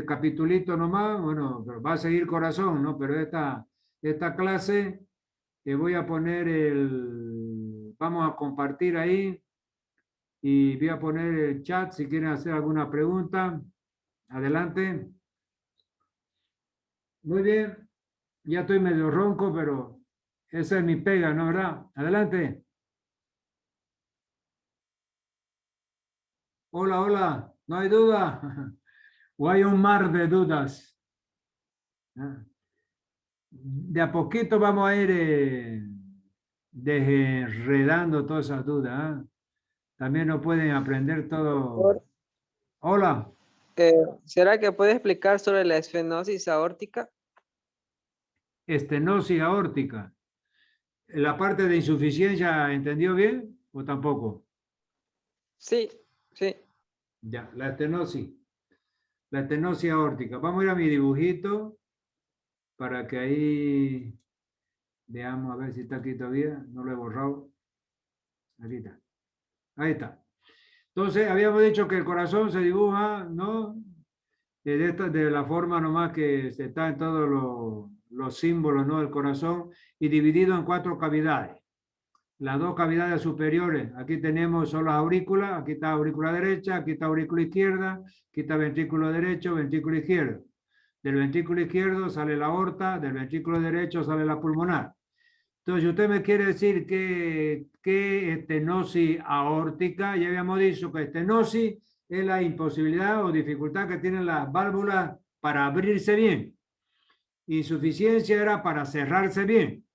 A: capitulito nomás. Bueno, pero va a seguir corazón, ¿no? Pero esta clase voy a poner vamos a compartir ahí. Y voy a poner el chat si quieren hacer alguna pregunta. Adelante. Muy bien. Ya estoy medio ronco, pero esa es mi pega, ¿no? ¿Verdad? Adelante. Hola, hola. ¿No hay duda? ¿O hay un mar de dudas? De a poquito vamos a ir desenredando todas esas dudas. ¿Eh? También no pueden aprender todo. Hola.
C: ¿Será que puede explicar sobre la estenosis aórtica?
A: Estenosis aórtica. ¿La parte de insuficiencia entendió bien o tampoco?
C: Sí, sí.
A: Ya, la estenosis. La estenosis aórtica. Vamos a ir a mi dibujito para que ahí veamos a ver si está aquí todavía. No lo he borrado. Aquí está. Ahí está. Entonces, habíamos dicho que el corazón se dibuja, ¿no? De la forma nomás que se está en todos los símbolos, ¿no? Del corazón, y dividido en 4 cavidades. Las 2 cavidades superiores, aquí tenemos son las aurículas, aquí está aurícula derecha, aquí está aurícula izquierda, aquí está ventrículo derecho, ventrículo izquierdo. Del ventrículo izquierdo sale la aorta, del ventrículo derecho sale la pulmonar. Entonces, usted me quiere decir que estenosis aórtica, ya habíamos dicho que estenosis es la imposibilidad o dificultad que tienen las válvulas para abrirse bien. Insuficiencia era para cerrarse bien.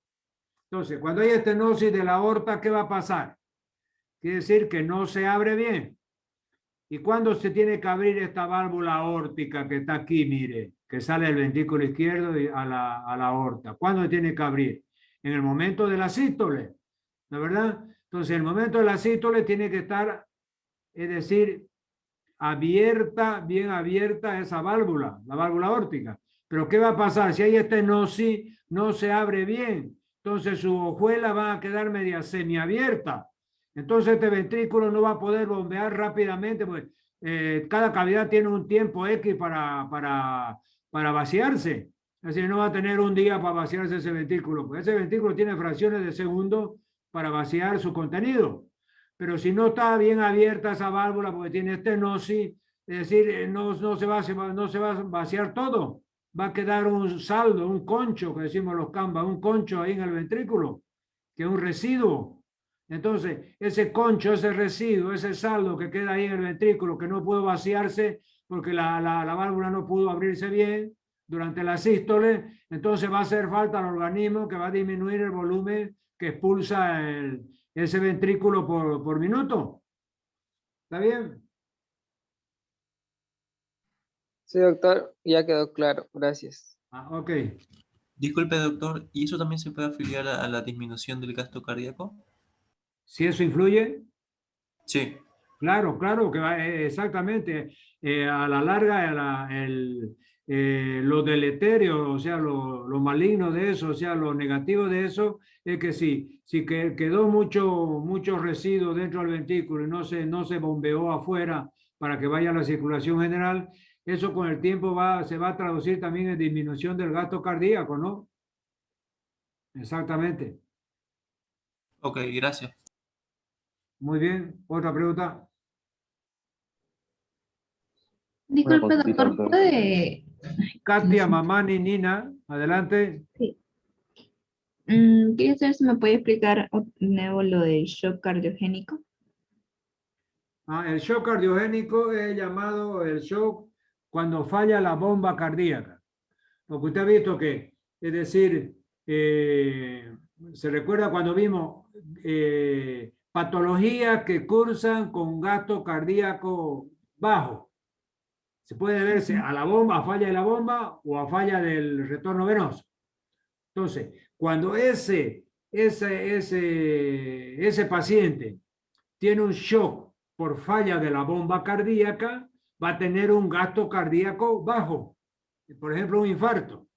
A: Entonces, cuando hay estenosis de la aorta, ¿qué va a pasar? Quiere decir que no se abre bien. ¿Y cuándo se tiene que abrir esta válvula aórtica que está aquí, mire, que sale del ventrículo izquierdo a la aorta? ¿Cuándo tiene que abrir? En el momento de la sístole, ¿no es verdad? Entonces, en el momento de la sístole tiene que estar es decir, abierta, bien abierta esa válvula, la válvula aórtica. Pero ¿qué va a pasar? Si hay estenosis, no se abre bien. Entonces su hojuela va a quedar media semiabierta. Entonces este ventrículo no va a poder bombear rápidamente, porque cada cavidad tiene un tiempo X para vaciarse. Es decir, no va a tener un día para vaciarse ese ventrículo, porque ese ventrículo tiene fracciones de segundo para vaciar su contenido. Pero si no está bien abierta esa válvula porque tiene estenosis, es decir, no se va a vaciar todo. Va a quedar un saldo, un concho, que decimos los Canvas, un concho ahí en el ventrículo, que es un residuo. Entonces, ese concho, ese residuo, ese saldo que queda ahí en el ventrículo, que no pudo vaciarse porque la válvula no pudo abrirse bien durante la sístole, entonces va a hacer falta al organismo que va a disminuir el volumen que expulsa ese ventrículo por minuto. ¿Está bien?
C: Sí, doctor, ya quedó claro. Gracias.
A: Ok.
E: Disculpe, doctor, ¿y eso también se puede afiliar a la disminución del gasto cardíaco?
A: ¿Si eso influye?
E: Sí.
A: Claro, claro, que va, exactamente. A la larga, lo deleterio, o sea, lo maligno de eso, o sea, lo negativo de eso, es que si quedó mucho residuo dentro del ventrículo y no se bombeó afuera para que vaya a la circulación general, eso con el tiempo se va a traducir también en disminución del gasto cardíaco, ¿no? Exactamente.
E: Ok, gracias.
A: Muy bien. ¿Otra pregunta?
F: Disculpe,
B: consultita,
F: doctor,
B: doctor.
F: ¿puede...?
A: Katia, Mamani, Nina, adelante.
F: Sí. Quería saber si me puede explicar de nuevo lo del shock cardiogénico.
A: El shock cardiogénico es llamado el shock cuando falla la bomba cardíaca. Porque usted ha visto que, es decir, se recuerda cuando vimos patologías que cursan con gasto cardíaco bajo. Se puede verse a la bomba, a falla de la bomba o a falla del retorno venoso. Entonces, cuando ese paciente tiene un shock por falla de la bomba cardíaca, va a tener un gasto cardíaco bajo. Por ejemplo, un infarto.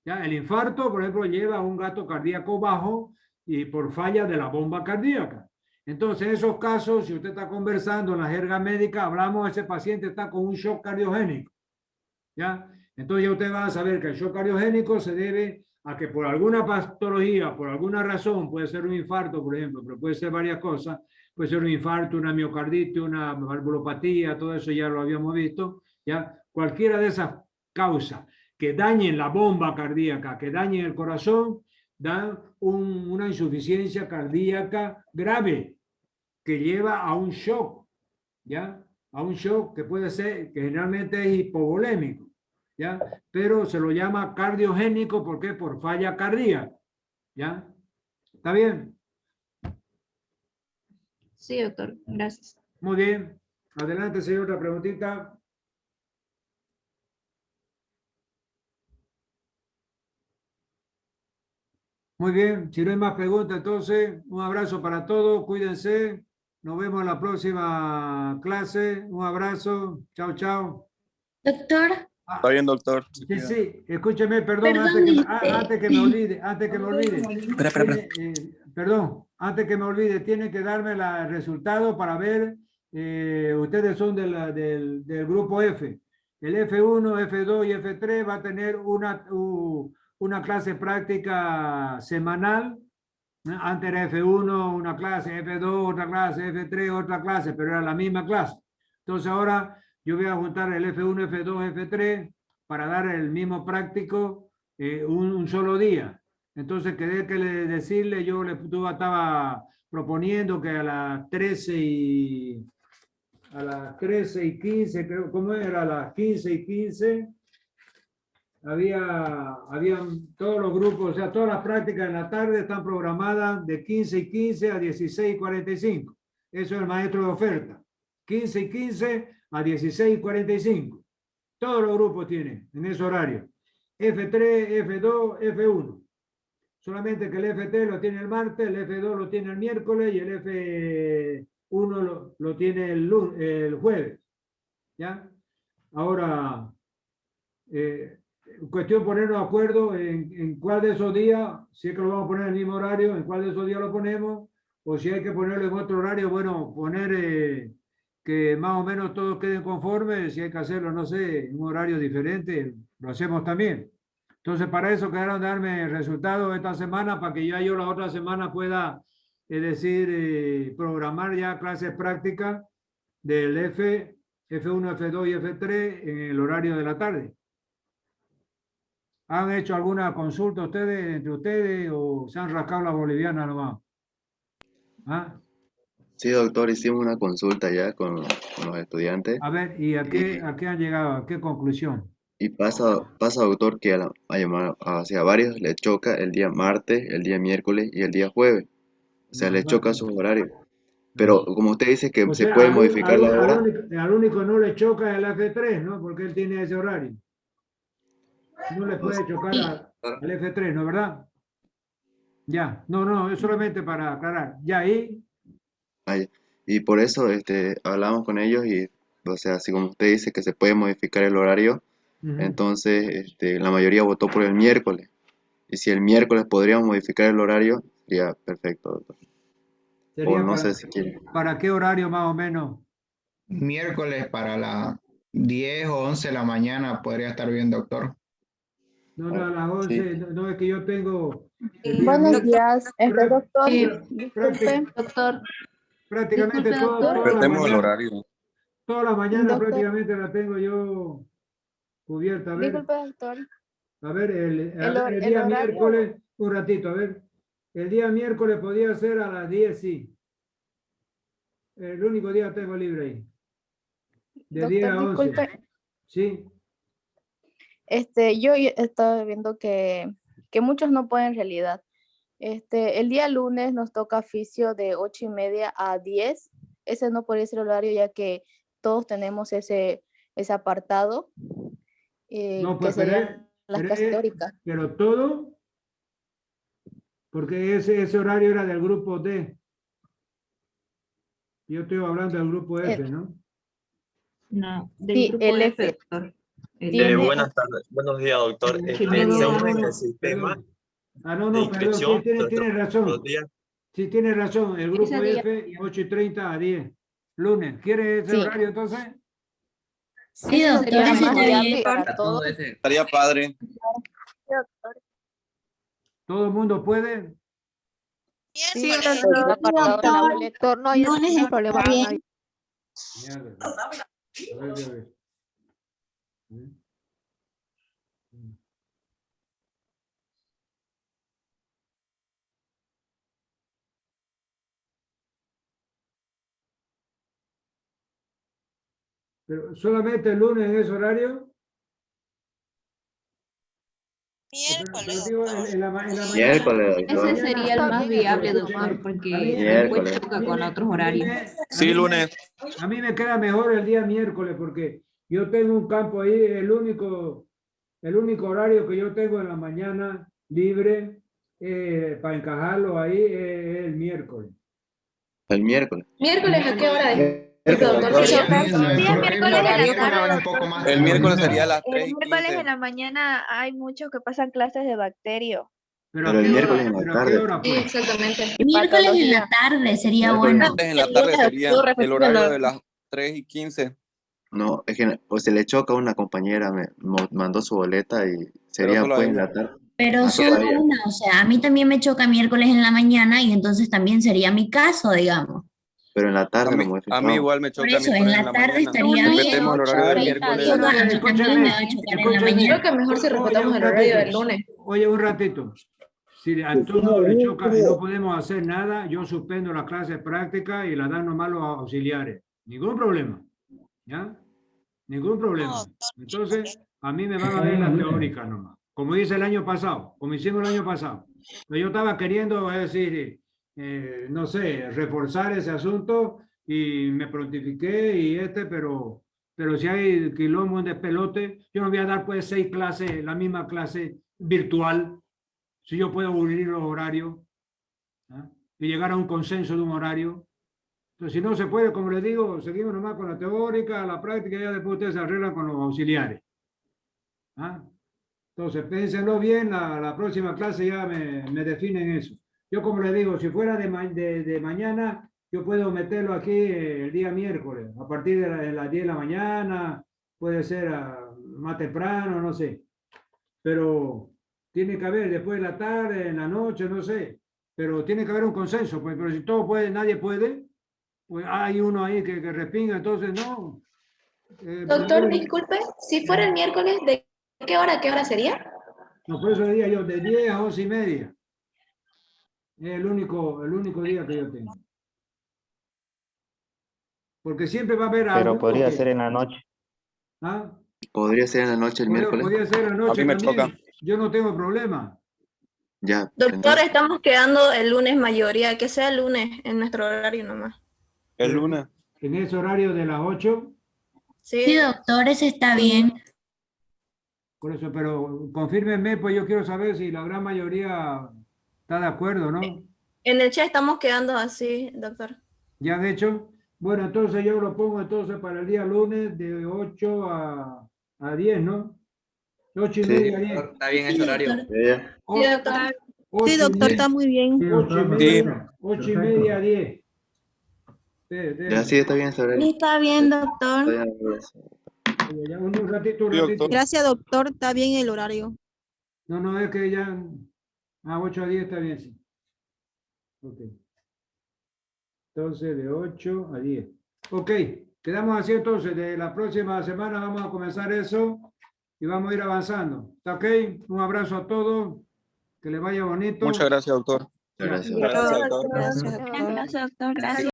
A: ¿Ya? El infarto, por ejemplo, lleva un gasto cardíaco bajo y por falla de la bomba cardíaca. Entonces, en esos casos, si usted está conversando en la jerga médica, hablamos, ese paciente está con un shock cardiogénico. ¿Ya? Entonces ya usted va a saber que el shock cardiogénico se debe a que por alguna patología, por alguna razón, puede ser un infarto, por ejemplo, pero puede ser varias cosas, puede ser un infarto, una miocarditis, una valvulopatía, todo eso ya lo habíamos visto, ¿ya? Cualquiera de esas causas que dañen la bomba cardíaca, que dañen el corazón, dan una insuficiencia cardíaca grave que lleva a un shock, ¿ya? A un shock que puede ser, que generalmente es hipovolémico, ¿ya? Pero se lo llama cardiogénico, ¿por qué? Por falla cardíaca, ¿ya? ¿Está bien?
F: Sí, doctor, gracias.
A: Muy bien. Adelante, señor, otra preguntita. Muy bien, si no hay más preguntas, entonces, un abrazo para todos, cuídense, nos vemos en la próxima clase, un abrazo, chao, chao.
G: Doctor,
H: Está bien, doctor.
A: Sí, escúcheme, perdón,
G: perdón,
A: antes que me olvide,
D: Espera.
A: perdón, antes que me olvide, tiene que darme el resultado para ver, ustedes son del grupo F. El F1, F2 y F3 va a tener una clase práctica semanal. Antes era F1, una clase, F2, otra clase, F3, otra clase, pero era la misma clase. Entonces ahora yo voy a juntar el F1, F2, F3 para dar el mismo práctico un solo día. Entonces quedé que decirle, yo estaba proponiendo que a las 13 y 15, creo, ¿cómo era? A las 15 y 15 habían todos los grupos, o sea, todas las prácticas en la tarde están programadas de 15 y 15 a 16 y 45. Eso es el maestro de oferta. 15 y 15 a 16 y 45. Todos los grupos tienen en ese horario. F3, F2, F1. Solamente que el F3 lo tiene el martes, el F2 lo tiene el miércoles y el uno lo tiene el jueves. ¿Ya? Ahora, cuestión ponernos de acuerdo en cuál de esos días, si es que lo vamos a poner en el mismo horario, en cuál de esos días lo ponemos, o si hay que ponerlo en otro horario, bueno, poner que más o menos todos queden conformes, si hay que hacerlo, no sé, en un horario diferente, lo hacemos también. Entonces, para eso quedaron de darme resultados esta semana, para que ya yo la otra semana pueda, es decir, programar ya clases prácticas del F1, F2 y F3 en el horario de la tarde. ¿Han hecho alguna consulta ustedes, entre ustedes, o se han rascado la boliviana nomás? ¿Ah?
G: Sí, doctor, hicimos una consulta ya con los estudiantes
A: A ver, ¿y a qué han llegado? ¿A qué conclusión?
G: y pasa, doctor, que hacia varios les choca el día martes, el día miércoles y el día jueves. O sea, les choca sus horarios. Pero como usted dice que
A: O
G: se
A: sea,
G: puede modificar la hora,
A: al único no le choca el F3, ¿no? Porque él tiene ese horario. No le puede chocar al F3, ¿no es verdad? Ya, no, es solamente para aclarar. Ya ahí,
G: ay, y por eso hablamos con ellos y, o sea, así como usted dice que se puede modificar el horario, entonces la mayoría votó por el miércoles. Y si el miércoles podríamos modificar el horario, sería perfecto, doctor. O
A: sería
G: no sé si quiere.
A: ¿para qué horario más o menos?
H: Miércoles para las 10 o 11 de la mañana podría estar bien, doctor.
A: No, a las 11,
G: Sí.
A: no es que yo tengo... el día
I: Buenos
A: miércoles,
I: días, doctor,
A: prácticamente,
F: Doctor,
A: prácticamente
F: disculpe, doctor.
A: toda la
J: Perdemos el
A: mañana,
J: horario.
A: toda la mañana
I: Doctor.
A: prácticamente la tengo yo cubierta. A ver,
I: disculpe, doctor.
A: a ver, el
I: el
A: día
I: horario.
A: miércoles, un ratito, a ver. El día miércoles podía ser a las 10, sí. El único día que tengo libre ahí. De 10 a 11.
I: Disculpe,
A: Sí.
I: yo estaba viendo que muchos no pueden en realidad. El día lunes nos toca oficio de 8:30 a 10. Ese no podría ser el horario ya que todos tenemos ese apartado
A: No,
I: que
A: pues,
I: serían las clases teóricas.
A: pero todo, porque ese horario era del grupo D. Yo estoy hablando del grupo F, ¿no?
F: No, del
I: Sí,
F: grupo
I: el
F: F,
I: F.
F: doctor.
E: Buenas tardes, buenos días, doctor. Según el sistema
A: perdón.
E: de
A: Perdón,
E: inscripción,
A: tiene razón.
E: los días,
A: Sí, tiene razón. El grupo
F: Ese día.
A: F, 8:30 a 10. Lunes. ¿Quiere ese
I: Sí.
A: horario entonces?
I: Sí,
F: Ese
I: doctor,
F: sería
I: es
F: más
I: viable
F: viable.
I: para todos.
J: Estaría padre.
A: ¿Todo el mundo puede?
I: Sí, el apartado de la boleta.
K: No hay ningún problema.
A: Mierda. A ver. Pero solamente el lunes en ese horario. Pero digo, en la mañana.
G: Miércoles, doctor.
F: Ese sería el más viable, doctor, porque después choca con otros horarios.
J: Sí, lunes.
A: A mí me queda mejor el día miércoles porque yo tengo un campo ahí, el único horario que yo tengo en la mañana libre para encajarlo ahí es el miércoles.
G: El miércoles.
K: ¿Miércoles a qué hora?
J: El miércoles sería a las
L: El
J: 3:15.
L: miércoles en la mañana hay muchos que pasan clases de bacterio.
A: Pero
G: el miércoles en la
A: ¿pero a qué
G: tarde.
A: hora,
K: Sí,
A: pues?
K: exactamente.
L: Miércoles en la
K: tarde sería
J: Miércoles en la tarde sería el horario de las 3:15.
G: No, es que pues se le choca a una compañera, me mandó su boleta y sería
J: solo a
G: pues en
J: ella.
G: la tarde.
K: Pero
G: solo
K: solo
G: ella.
K: una, o sea, a mí también me choca miércoles en la mañana y entonces también sería mi caso, digamos.
G: Pero en la tarde lo
J: A mí
G: modificamos.
J: igual me
K: Por
J: choca
K: eso, en
J: miércoles en
K: la
J: la
K: tarde
J: mañana.
K: estaría bien.
J: Respetemos el horario del miércoles.
K: Toda- a mí también me va a chocar en la mañana.
A: Creo que
K: mejor si respetamos
A: el horario del lunes. Oye, un ratito. Si a todo le choca y no podemos hacer nada, yo suspendo las clases prácticas y las dan nomás los auxiliares. Ningún problema. ¿Ya? Ningún problema. Entonces, a mí me van a ver la teórica nomás. Como hice el año pasado, como hicimos el año pasado. Pero yo estaba queriendo, es decir, no sé, reforzar ese asunto y me prontifiqué pero si hay quilombo de pelote, yo no voy a dar pues 6 clases, la misma clase virtual, si yo puedo unir los horarios, ¿ah? Y llegar a un consenso de un horario. Entonces, si no se puede, como les digo, seguimos nomás con la teórica, la práctica, y ya después ustedes se arreglan con los auxiliares. ¿Ah? Entonces, pénsenlo bien, la próxima clase ya me definen eso. Yo, como les digo, si fuera de mañana, yo puedo meterlo aquí el día miércoles, a partir de las 10 de la mañana, puede ser más temprano, no sé. Pero tiene que haber después de la tarde, en la noche, no sé. Pero tiene que haber un consenso, pues, pero si todo puede, nadie puede, pues hay uno ahí que respinga, entonces no.
F: Doctor, disculpe, si fuera el miércoles, ¿de qué hora a qué hora sería?
A: No, por eso diría yo, de 10 a 11:30. Es el único día que yo tengo. Porque siempre va a haber algo.
B: Pero podría ser en la noche.
A: ¿Ah?
G: ¿Podría ser en la noche el miércoles?
A: Podría ser en la noche.
J: A mí me
A: también.
J: toca.
A: Yo no tengo problema.
G: Ya.
M: Doctor,
G: entonces,
M: estamos quedando el lunes mayoría, que sea el lunes en nuestro horario nomás.
J: El lunes.
A: En ese horario de las 8.
K: Sí, doctor, ese está bien.
A: Por eso, pero confírmenme, pues yo quiero saber si la gran mayoría está de acuerdo, ¿no?
M: En el chat estamos quedando así, doctor.
A: ¿Ya han hecho? Bueno, entonces yo lo pongo entonces para el día lunes de 8 a 10, ¿no? 8:30 a 10.
N: Está bien ese horario.
M: Sí, doctor.
L: Sí, doctor, está muy bien.
A: 8:30 a 10.
G: ya sí, está bien ese horario.
L: Sí, está bien, doctor.
G: Está bien.
A: Ya, un ratito.
L: Gracias, doctor, está bien el horario.
A: No, es que ya a 8 a 10 está bien, sí. Ok. Entonces, de 8 a 10. Ok, quedamos así entonces. De la próxima semana vamos a comenzar eso y vamos a ir avanzando. ¿Está ok? Un abrazo a todos. Que les vaya bonito.
J: Muchas gracias, doctor.
G: Gracias.
J: Gracias, doctor.
L: Gracias, doctor. Gracias.